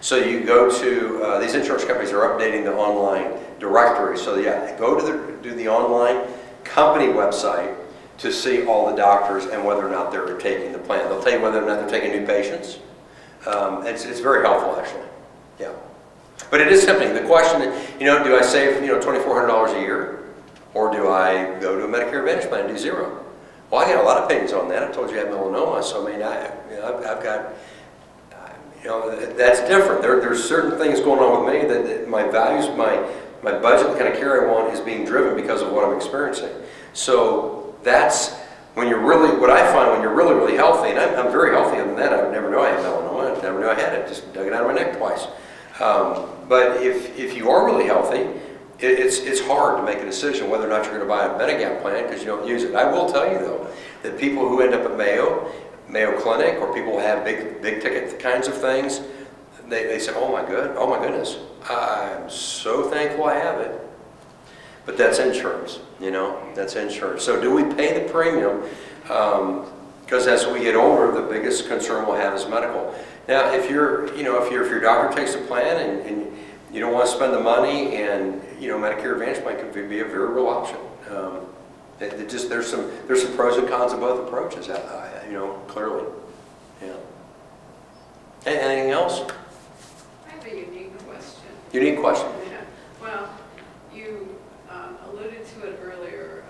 So you go to, these insurance companies are updating the online directory. So yeah, go to the online company website to see all the doctors and whether or not they're taking the plan. They'll tell you whether or not they're taking new patients. It's very helpful, actually. Yeah. But it is tempting. The question, do I save, $2,400 a year? Or do I go to a Medicare Advantage plan and do zero? Well, I got a lot of opinions on that. I told you I have melanoma, so I mean, I've got, that's different. There's certain things going on with me that my values, my budget, the kind of care I want is being driven because of what I'm experiencing. So that's when you're really, what I find when you're really, really healthy, and I'm very healthy other than that. I never knew I had melanoma. I never knew I had it. Just dug it out of my neck twice. But if you are really healthy, it's hard to make a decision whether or not you're going to buy a Medigap plan because you don't use it. I will tell you, though, that people who end up at Mayo Clinic, or people who have big ticket kinds of things, they say, oh my goodness, I'm so thankful I have it. But that's insurance, that's insurance. So do we pay the premium? Because as we get older, the biggest concern we'll have is medical. Now, if your doctor takes a plan and you don't want to spend the money, and Medicare Advantage plan could be a very real option. There's some pros and cons of both approaches, clearly. Yeah. Anything else? I have a unique question. Unique question. Yeah. Well, you alluded to it earlier.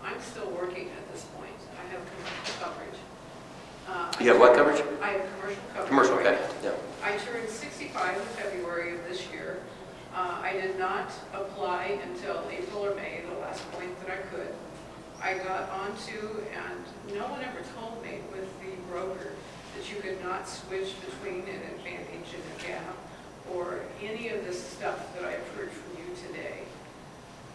I'm still working at this point. I have commercial coverage. You have what coverage? I have commercial coverage. Commercial, okay. Right now. Yeah. I turned 65 in February of this year. I did not apply until April or May, the last point that I could. I got onto, and no one ever told me with the broker that you could not switch between an Advantage and a Gap, or any of this stuff that I've heard from you today.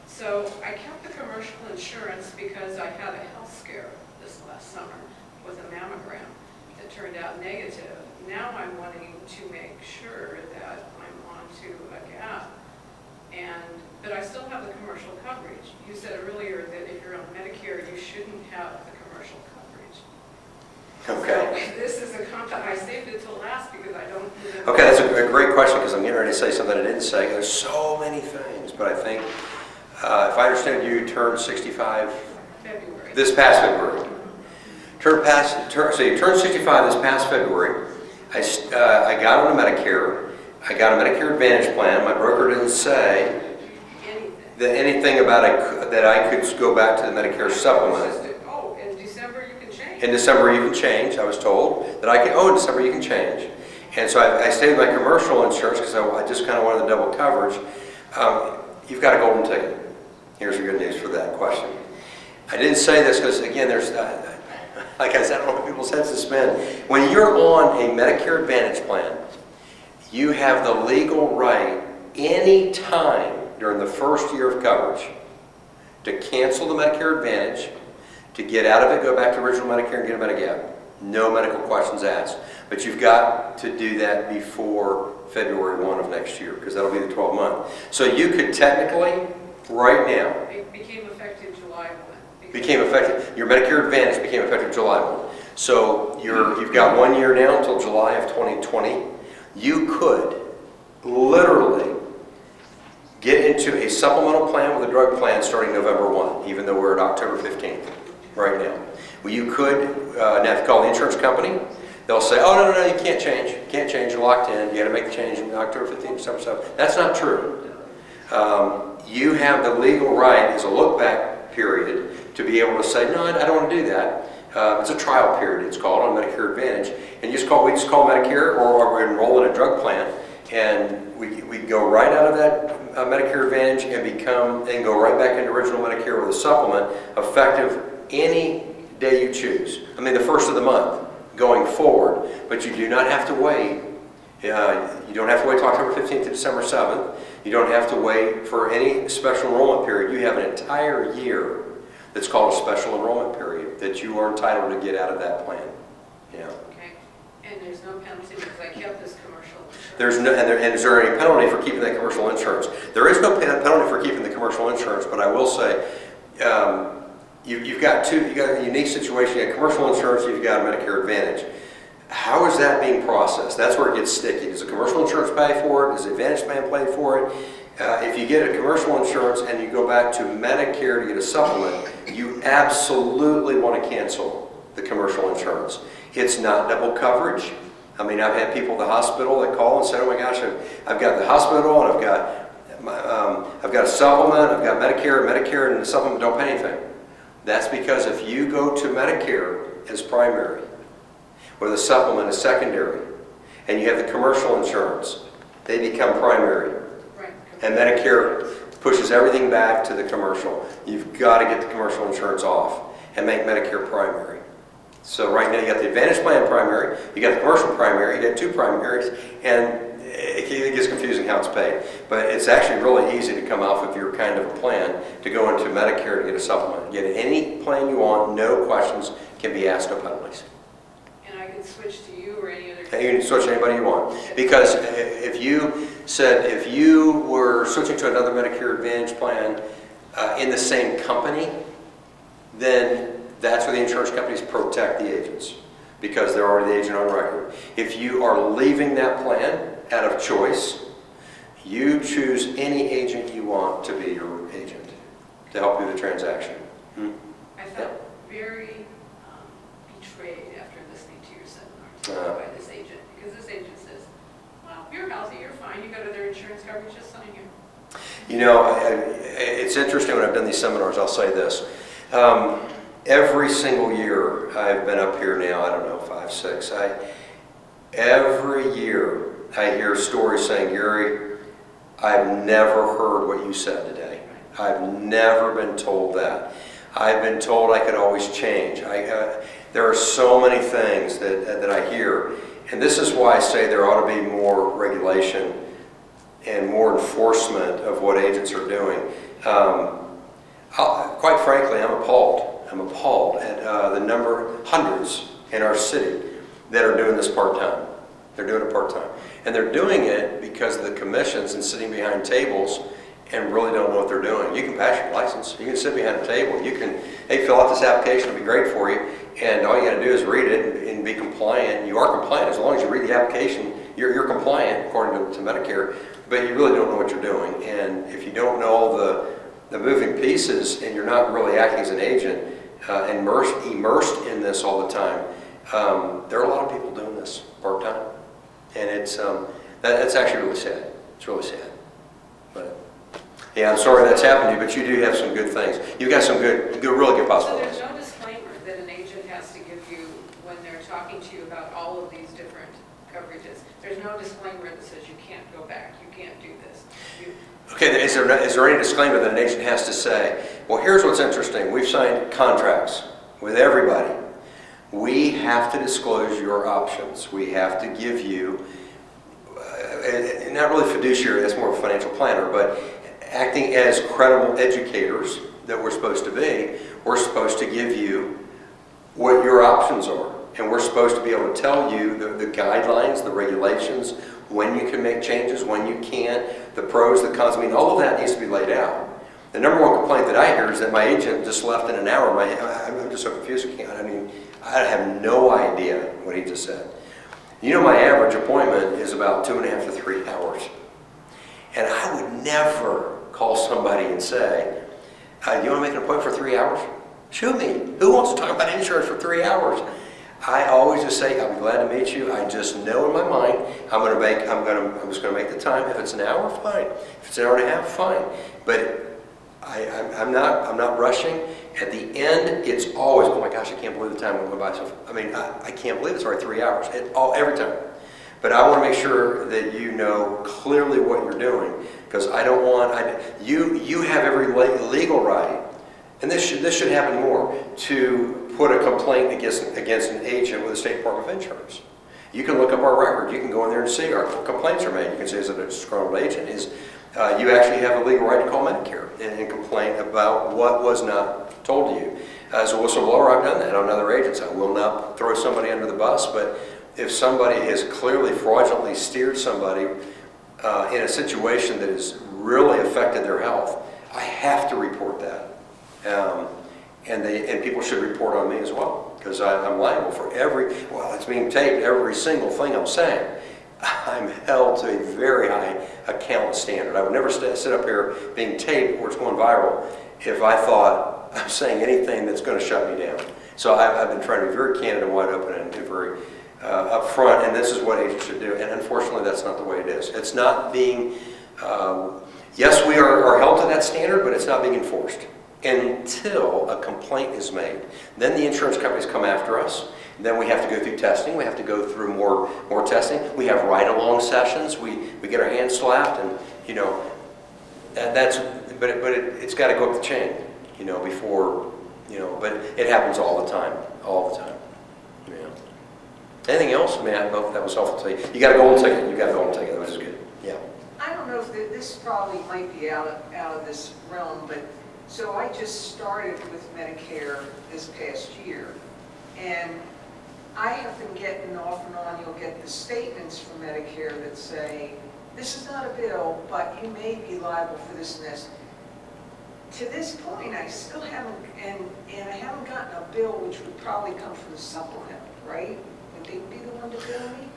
So I kept the commercial insurance because I had a health scare this last summer with a mammogram that turned out negative. Now I'm wanting to make sure that I'm onto a Gap, but I still have the commercial coverage. You said earlier that if you're on Medicare, you shouldn't have the commercial coverage. Okay. So this is I saved it till last because I don't remember. Okay, that's a great question, because I'm getting ready to say something I didn't say. There's so many things, but I think, if I understand, you turned 65 February. This past February. So you turned 65 this past February. I got on a Medicare. I got a Medicare Advantage plan. My broker didn't say anything about that I could go back to the Medicare supplement. Oh, in December you can change. In December you can change. I was told that in December you can change. And so I stayed with my commercial insurance because I just kind of wanted the double coverage. You've got a golden ticket. Here's the good news for that question. I didn't say this because, again, there's, like I said, I don't know what people's heads to spin. When you're on a Medicare Advantage plan, you have the legal right any time during the first year of coverage to cancel the Medicare Advantage, to get out of it, go back to original Medicare and get a Medigap. No medical questions asked. But you've got to do that before February 1 of next year, because that'll be the 12-month. So you could technically, right now, It became effective July 1. your Medicare Advantage became effective July 1. So you've got 1 year now until July of 2020. You could literally get into a supplemental plan with a drug plan starting November 1, even though we're at October 15th right now. Well, you could, now if you call the insurance company, they'll say, oh, no, you can't change. You can't change, you're locked in. You got to make the change in October 15th, December 7th. That's not true. You have the legal right as a look-back period to be able to say, no, I don't want to do that. It's a trial period, it's called, on Medicare Advantage. And we just call Medicare, or enroll in a drug plan, and we go right out of that Medicare Advantage and go right back into original Medicare with a supplement, effective any day you choose. I mean, the first of the month going forward, but you do not have to wait. You don't have to wait till October 15th to December 7th. You don't have to wait for any special enrollment period. You have an entire year that's called a special enrollment period that you are entitled to get out of that plan. Yeah. Okay, and there's no penalty because I kept this commercial insurance. And is there any penalty for keeping that commercial insurance? There is no penalty for keeping the commercial insurance, but I will say, you've got a unique situation. You got commercial insurance, you've got a Medicare Advantage. How is that being processed? That's where it gets sticky. Does the commercial insurance pay for it? Does the Advantage plan pay for it? If you get a commercial insurance and you go back to Medicare to get a supplement, you absolutely want to cancel the commercial insurance. It's not double coverage. I mean, I've had people at the hospital that call and say, oh my gosh, I've got the hospital and I've got a supplement, I've got Medicare and the supplement don't pay anything. That's because if you go to Medicare as primary, or the supplement is secondary, and you have the commercial insurance, they become primary. Right. And Medicare pushes everything back to the commercial. You've got to get the commercial insurance off and make Medicare primary. So right now you got the Advantage plan primary, you got the commercial primary, you got two primaries, and it gets confusing how it's paid. But it's actually really easy to come off of your kind of a plan to go into Medicare to get a supplement. Get any plan you want, no questions can be asked, no penalties. And I can switch to you or any other. You can switch to anybody you want. Because if you were switching to another Medicare Advantage plan in the same company, then that's where the insurance companies protect the agents, because they're already the agent on record. If you are leaving that plan out of choice, you choose any agent you want to be your agent to help you with the transaction. I felt very betrayed after listening to your seminar by this agent, because this agent says, well, you're healthy, you're fine, you go to their insurance coverage, just sign here. You know, it's interesting when I've done these seminars, I'll say this. Every single year I've been up here now, I don't know, 5, 6, every year I hear stories saying, Gary, I've never heard what you said today. I've never been told that. I've been told I could always change. There are so many things that I hear, and this is why I say there ought to be more regulation and more enforcement of what agents are doing. Quite frankly, I'm appalled. I'm appalled at the number, hundreds in our city that are doing this part-time. They're doing it part-time. And they're doing it because of the commissions and sitting behind tables and really don't know what they're doing. You can pass your license. You can sit behind a table. You can, hey, fill out this application. It'll be great for you. And all you got to do is read it and be compliant. You are compliant. As long as you read the application, you're compliant according to Medicare. But you really don't know what you're doing. And if you don't know all the moving pieces and you're not really acting as an agent, immersed in this all the time, there are a lot of people doing this part-time. And that's actually really sad. It's really sad. But yeah, I'm sorry that's happened to you, but you do have some good things. You've got some really good So possibilities. there's no disclaimer that an agent has to give you when they're talking to you about all of these different coverages. There's no disclaimer that says you can't go back, you can't do this. Okay, is there any disclaimer that an agent has to say? Well, here's what's interesting. We've signed contracts with everybody. We have to disclose your options. We have to give you not really fiduciary, that's more of a financial planner, but acting as credible educators that we're supposed to be, we're supposed to give you what your options are. And we're supposed to be able to tell you the guidelines, the regulations, when you can make changes, when you can't, the pros, the cons. I mean, all of that needs to be laid out. The number one complaint that I hear is that my agent just left in an hour. I'm just so confused. I have no idea what he just said. You know, my average appointment is about 2.5 to 3 hours. And I would never call somebody and say, you want to make an appointment for 3 hours? Shoot me. Who wants to talk about insurance for 3 hours? I always just say, I'll be glad to meet you. I just know in my mind, I'm just going to make the time. If it's an hour, fine. If it's an hour and a half, fine. But I'm not rushing. At the end, it's always, oh my gosh, I can't believe the time went by. So, I can't believe it's already 3 hours. Every time. But I want to make sure that you know clearly what you're doing, because I don't want, you have every legal right, and this should happen more, to put a complaint against an agent with the State Department of Insurance. You can look up our record. You can go in there and see our complaints are made. You can say, is it a disgruntled agent? You actually have a legal right to call Medicare and complain about what was not told to you. As a whistleblower, I've done that on other agents. I will not throw somebody under the bus, but if somebody has clearly fraudulently steered somebody in a situation that has really affected their health, I have to report that. And people should report on me as well, because I'm liable for it's being taped, every single thing I'm saying. I'm held to a very high account standard. I would never sit up here being taped or it's going viral if I thought I'm saying anything that's going to shut me down. So I've been trying to be very candid and wide open and very upfront, and this is what agents should do. And unfortunately, that's not the way it is. It's not being, yes, we are held to that standard, but it's not being enforced until a complaint is made. Then the insurance companies come after us. Then we have to go through testing. We have to go through more testing. We have ride-along sessions. We get our hands slapped, and it's got to go up the chain, before, But it happens all the time, Yeah. Anything else? I don't know if that was helpful to you. You got a golden ticket. You got a golden ticket, which is good. Yeah. I don't know if this probably might be out of this realm, but so I just started with Medicare this past year, and I have been getting off and on, you'll get the statements from Medicare that say, this is not a bill, but you may be liable for this and this. To this point, I still haven't, and I haven't gotten a bill which would probably come from the supplement, right? Would they be the one to bill me?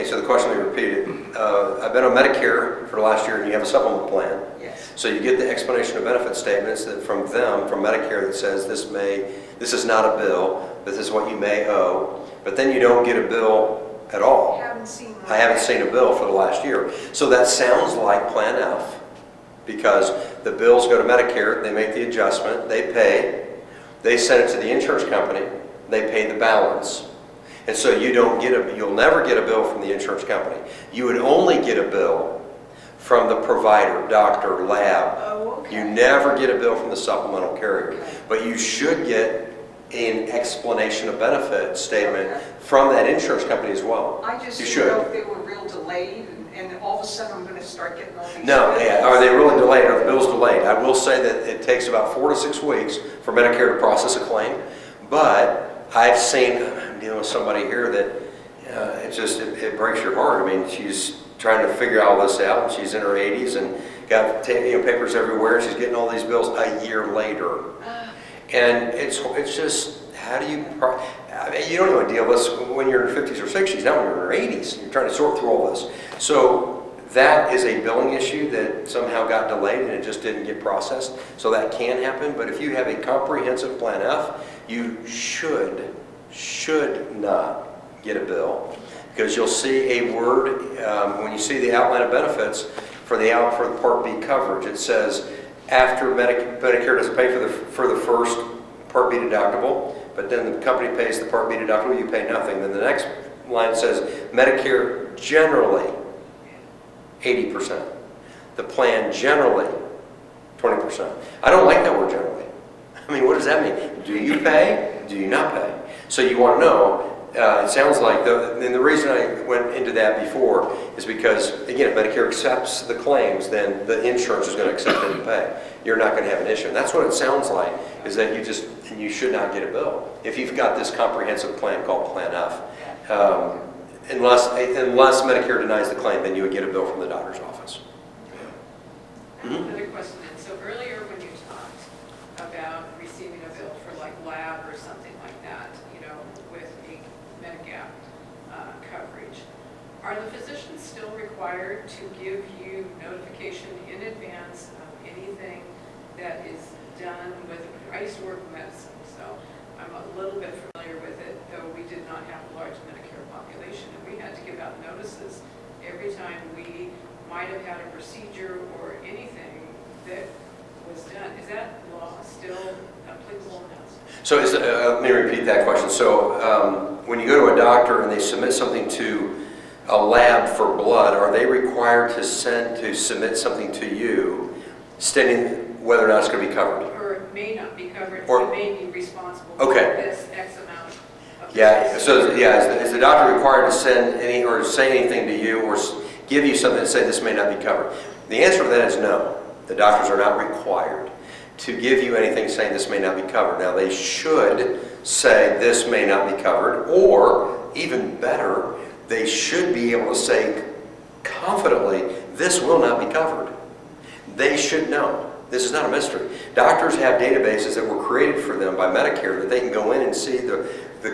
So the question we repeated. I've been on Medicare for the last year, and you have a supplement plan. Yes. So you get the explanation of benefit statements from Medicare, that says this is not a bill, this is what you may owe, but then you don't get a bill at all. I haven't seen a bill for the last year. So that sounds like Plan F, because the bills go to Medicare, they make the adjustment, they pay, they send it to the insurance company, they pay the balance. And so you'll never get a bill from the insurance company. You would only get a bill from the provider, doctor, lab. Oh, okay. You never get a bill from the supplemental carrier. Okay. But you should get an explanation of benefit statement from that insurance company as well. I just didn't know if they were real delayed, and all of a sudden I'm going to start getting all these No, yeah. Are they really delayed? Are the bills delayed? I will say that it takes about 4 to 6 weeks for Medicare to process a claim, but I'm dealing with somebody here that it breaks your heart. She's trying to figure all this out, and she's in her 80s and got papers everywhere. She's getting all these bills a year later. And it's just, how do you don't even deal with this when you're in your 50s or 60s, not when you're in your 80s. You're trying to sort through all this. So that is a billing issue that somehow got delayed and it just didn't get processed. So that can happen, but if you have a comprehensive Plan F, you should not get a bill, because you'll see a word, when you see the outline of benefits for the Part B coverage, it says, after Medicare doesn't pay for the first Part B deductible, but then the company pays the Part B deductible, you pay nothing. Then the next line says, Medicare generally 80%. The plan generally 20%. I don't like that word generally. What does that mean? Do you pay? Do you not pay? So you want to know, It sounds like, and the reason I went into that before is because, again, if Medicare accepts the claims, then the insurance is going to accept it and pay. You're not going to have an issue. And that's what it sounds like, is that you should not get a bill if you've got this comprehensive plan called Plan F. Unless Medicare denies the claim, then you would get a bill from the doctor's office. Another question then. So earlier when you talked about receiving a bill for like lab or something like that, with a Medigap coverage, are the physicians still required to give you notification in advance of anything that is done with, I used to work in medicine, so I'm a little bit familiar with it, though we did not have a large Medicare population, and we had to give out notices every time we might have had a procedure or anything that was done. Is that law still applicable now? So let me repeat that question. So when you go to a doctor and they submit something to a lab for blood, are they required to submit something to you stating whether or not it's going to be covered? Or it may not be covered, Or- or may be responsible Okay. for this X amount of Yeah. So is the doctor required to send any or say anything to you or give you something that say this may not be covered? The answer to that is no. The doctors are not required to give you anything saying this may not be covered. Now they should say this may not be covered, or even better, they should be able to say confidently this will not be covered. They should know. This is not a mystery. Doctors have databases that were created for them by Medicare that they can go in and see the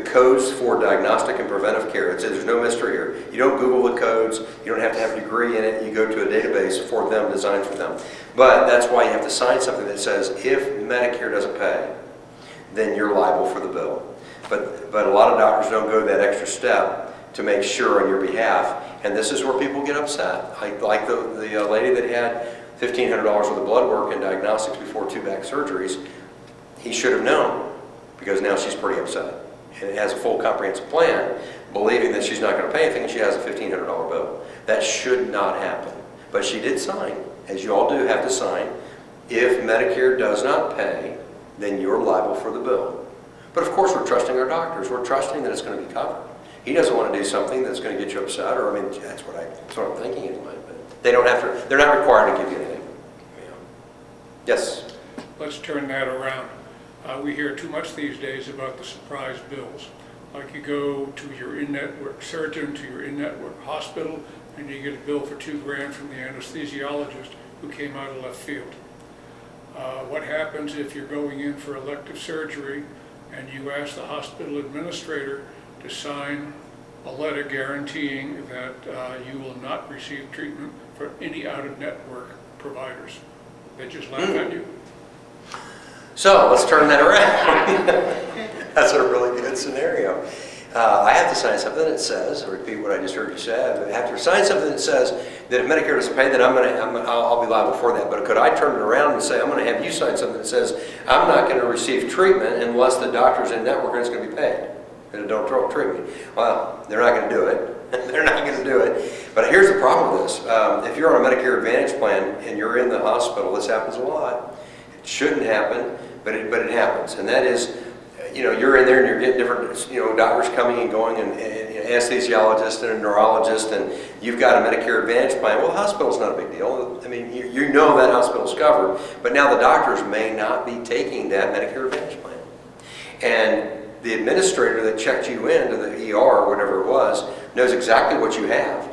codes for diagnostic and preventive care. It says there's no mystery here. You don't Google the codes. You don't have to have a degree in it. You go to a database for them, designed for them. But that's why you have to sign something that says if Medicare doesn't pay, then you're liable for the bill. But a lot of doctors don't go that extra step to make sure on your behalf, and this is where people get upset. Like the lady that had $1,500 worth of blood work and diagnostics before 2 back surgeries. He should have known, because now she's pretty upset. And it has a full comprehensive plan, believing that she's not going to pay anything, and she has a $1,500 bill. That should not happen. But she did sign, as you all do have to sign. If Medicare does not pay, then you're liable for the bill. But of course, we're trusting our doctors. We're trusting that it's going to be covered. He doesn't want to do something that's going to get you upset, or that's what I'm thinking anyway. But they don't have to. They're not required to give you anything. Yes. Let's turn that around. We hear too much these days about the surprise bills. Like you go to your in-network surgeon, to your in-network hospital, and you get a bill for $2,000 from the anesthesiologist who came out of left field. What happens if you're going in for elective surgery and you ask the hospital administrator to sign a letter guaranteeing that you will not receive treatment for any out-of-network providers? They just laugh at you. So let's turn that around. That's a really good scenario. I have to sign something that says, I'll repeat what I just heard you say, I have to sign something that says that if Medicare doesn't pay, then I'll be liable for that. But could I turn it around and say, I'm going to have you sign something that says I'm not going to receive treatment unless the doctor's in network and it's going to be paid, and don't treat me? Well, they're not going to do it. They're not going to do it. But here's the problem with this. If you're on a Medicare Advantage plan and you're in the hospital, this happens a lot. It shouldn't happen, but it happens. And that is, you're in there and you're getting different, doctors coming and going, and anesthesiologist and a neurologist, and you've got a Medicare Advantage plan. Well, the hospital's not a big deal. I mean, you know that hospital's covered, but now the doctors may not be taking that Medicare Advantage plan. And the administrator that checked you into the ER or whatever it was knows exactly what you have.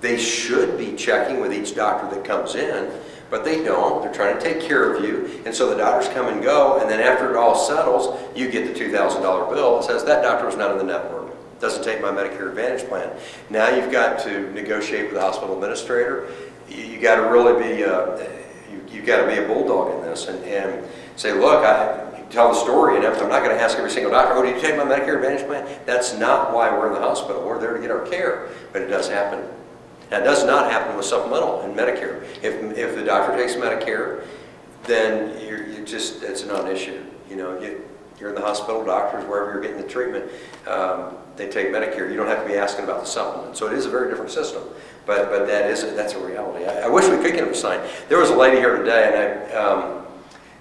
They should be checking with each doctor that comes in, but they don't. They're trying to take care of you, and so the doctors come and go, and then after it all settles, you get the $2,000 bill that says that doctor was not in the network. Doesn't take my Medicare Advantage plan. Now you've got to negotiate with the hospital administrator. You got to really be you've got to be a bulldog in this and say, look, tell the story, and I'm not going to ask every single doctor, oh, did you take my Medicare Advantage plan? That's not why we're in the hospital. We're there to get our care, but it does happen. Now, it does not happen with supplemental and Medicare. If the doctor takes Medicare, then it's a non-issue. You're in the hospital, doctors, wherever you're getting the treatment, they take Medicare. You don't have to be asking about the supplement. So it is a very different system. But that's a reality. I wish we could get them signed. There was a lady here today, and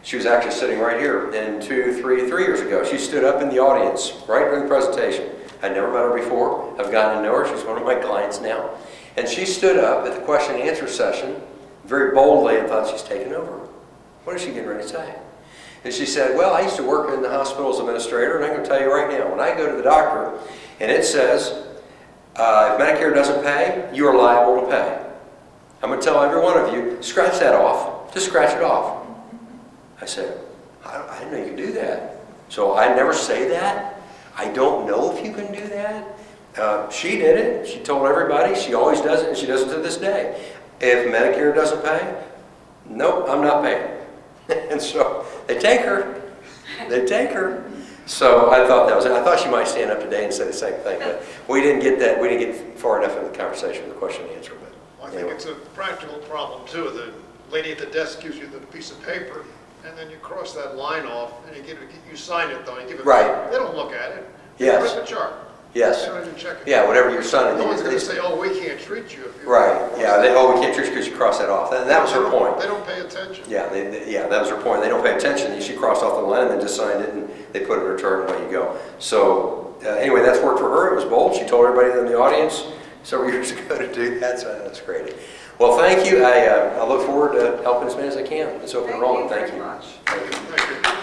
She was actually sitting right here, and 3 years ago, she stood up in the audience right during the presentation. I'd never met her before. I've gotten to know her. She's one of my clients now. And she stood up at the question and answer session very boldly and thought she's taken over. What is she getting ready to say? And she said, well, I used to work in the hospital as administrator, and I'm going to tell you right now, when I go to the doctor and it says, if Medicare doesn't pay, you are liable to pay. I'm going to tell every one of you, scratch that off. Just scratch it off. I said, I didn't know you could do that. So I never say that. I don't know if you can do that. She did it. She told everybody. She always does it, and she does it to this day. If Medicare doesn't pay, nope, I'm not paying. And so they take her. They take her. So I thought that was it. I thought she might stand up today and say the same thing, but we didn't get that. We didn't get far enough into the conversation with the question and answer. But I think it's a practical problem too. The lady at the desk gives you the piece of paper, and then you cross that line off, and you sign it though. You give it. Right. They don't look at it. Yes. They print the chart. Yes. They don't even check it. Yeah, whatever you're signing. No one's going to say, "Oh, we can't treat you if you." Right. Yeah. We can't treat you because you cross that off. And that was her point. They don't pay attention. Yeah. That was her point. They don't pay attention. She crossed off the line and then just signed it, and they put it in her chart, and away you go. So anyway, that's worked for her. It was bold. She told everybody in the audience several years ago to do that. So that's great. Well, thank you. I look forward to helping as many as I can. It's open enrollment. Thank you. Thank you very much. Thank you. Thank you.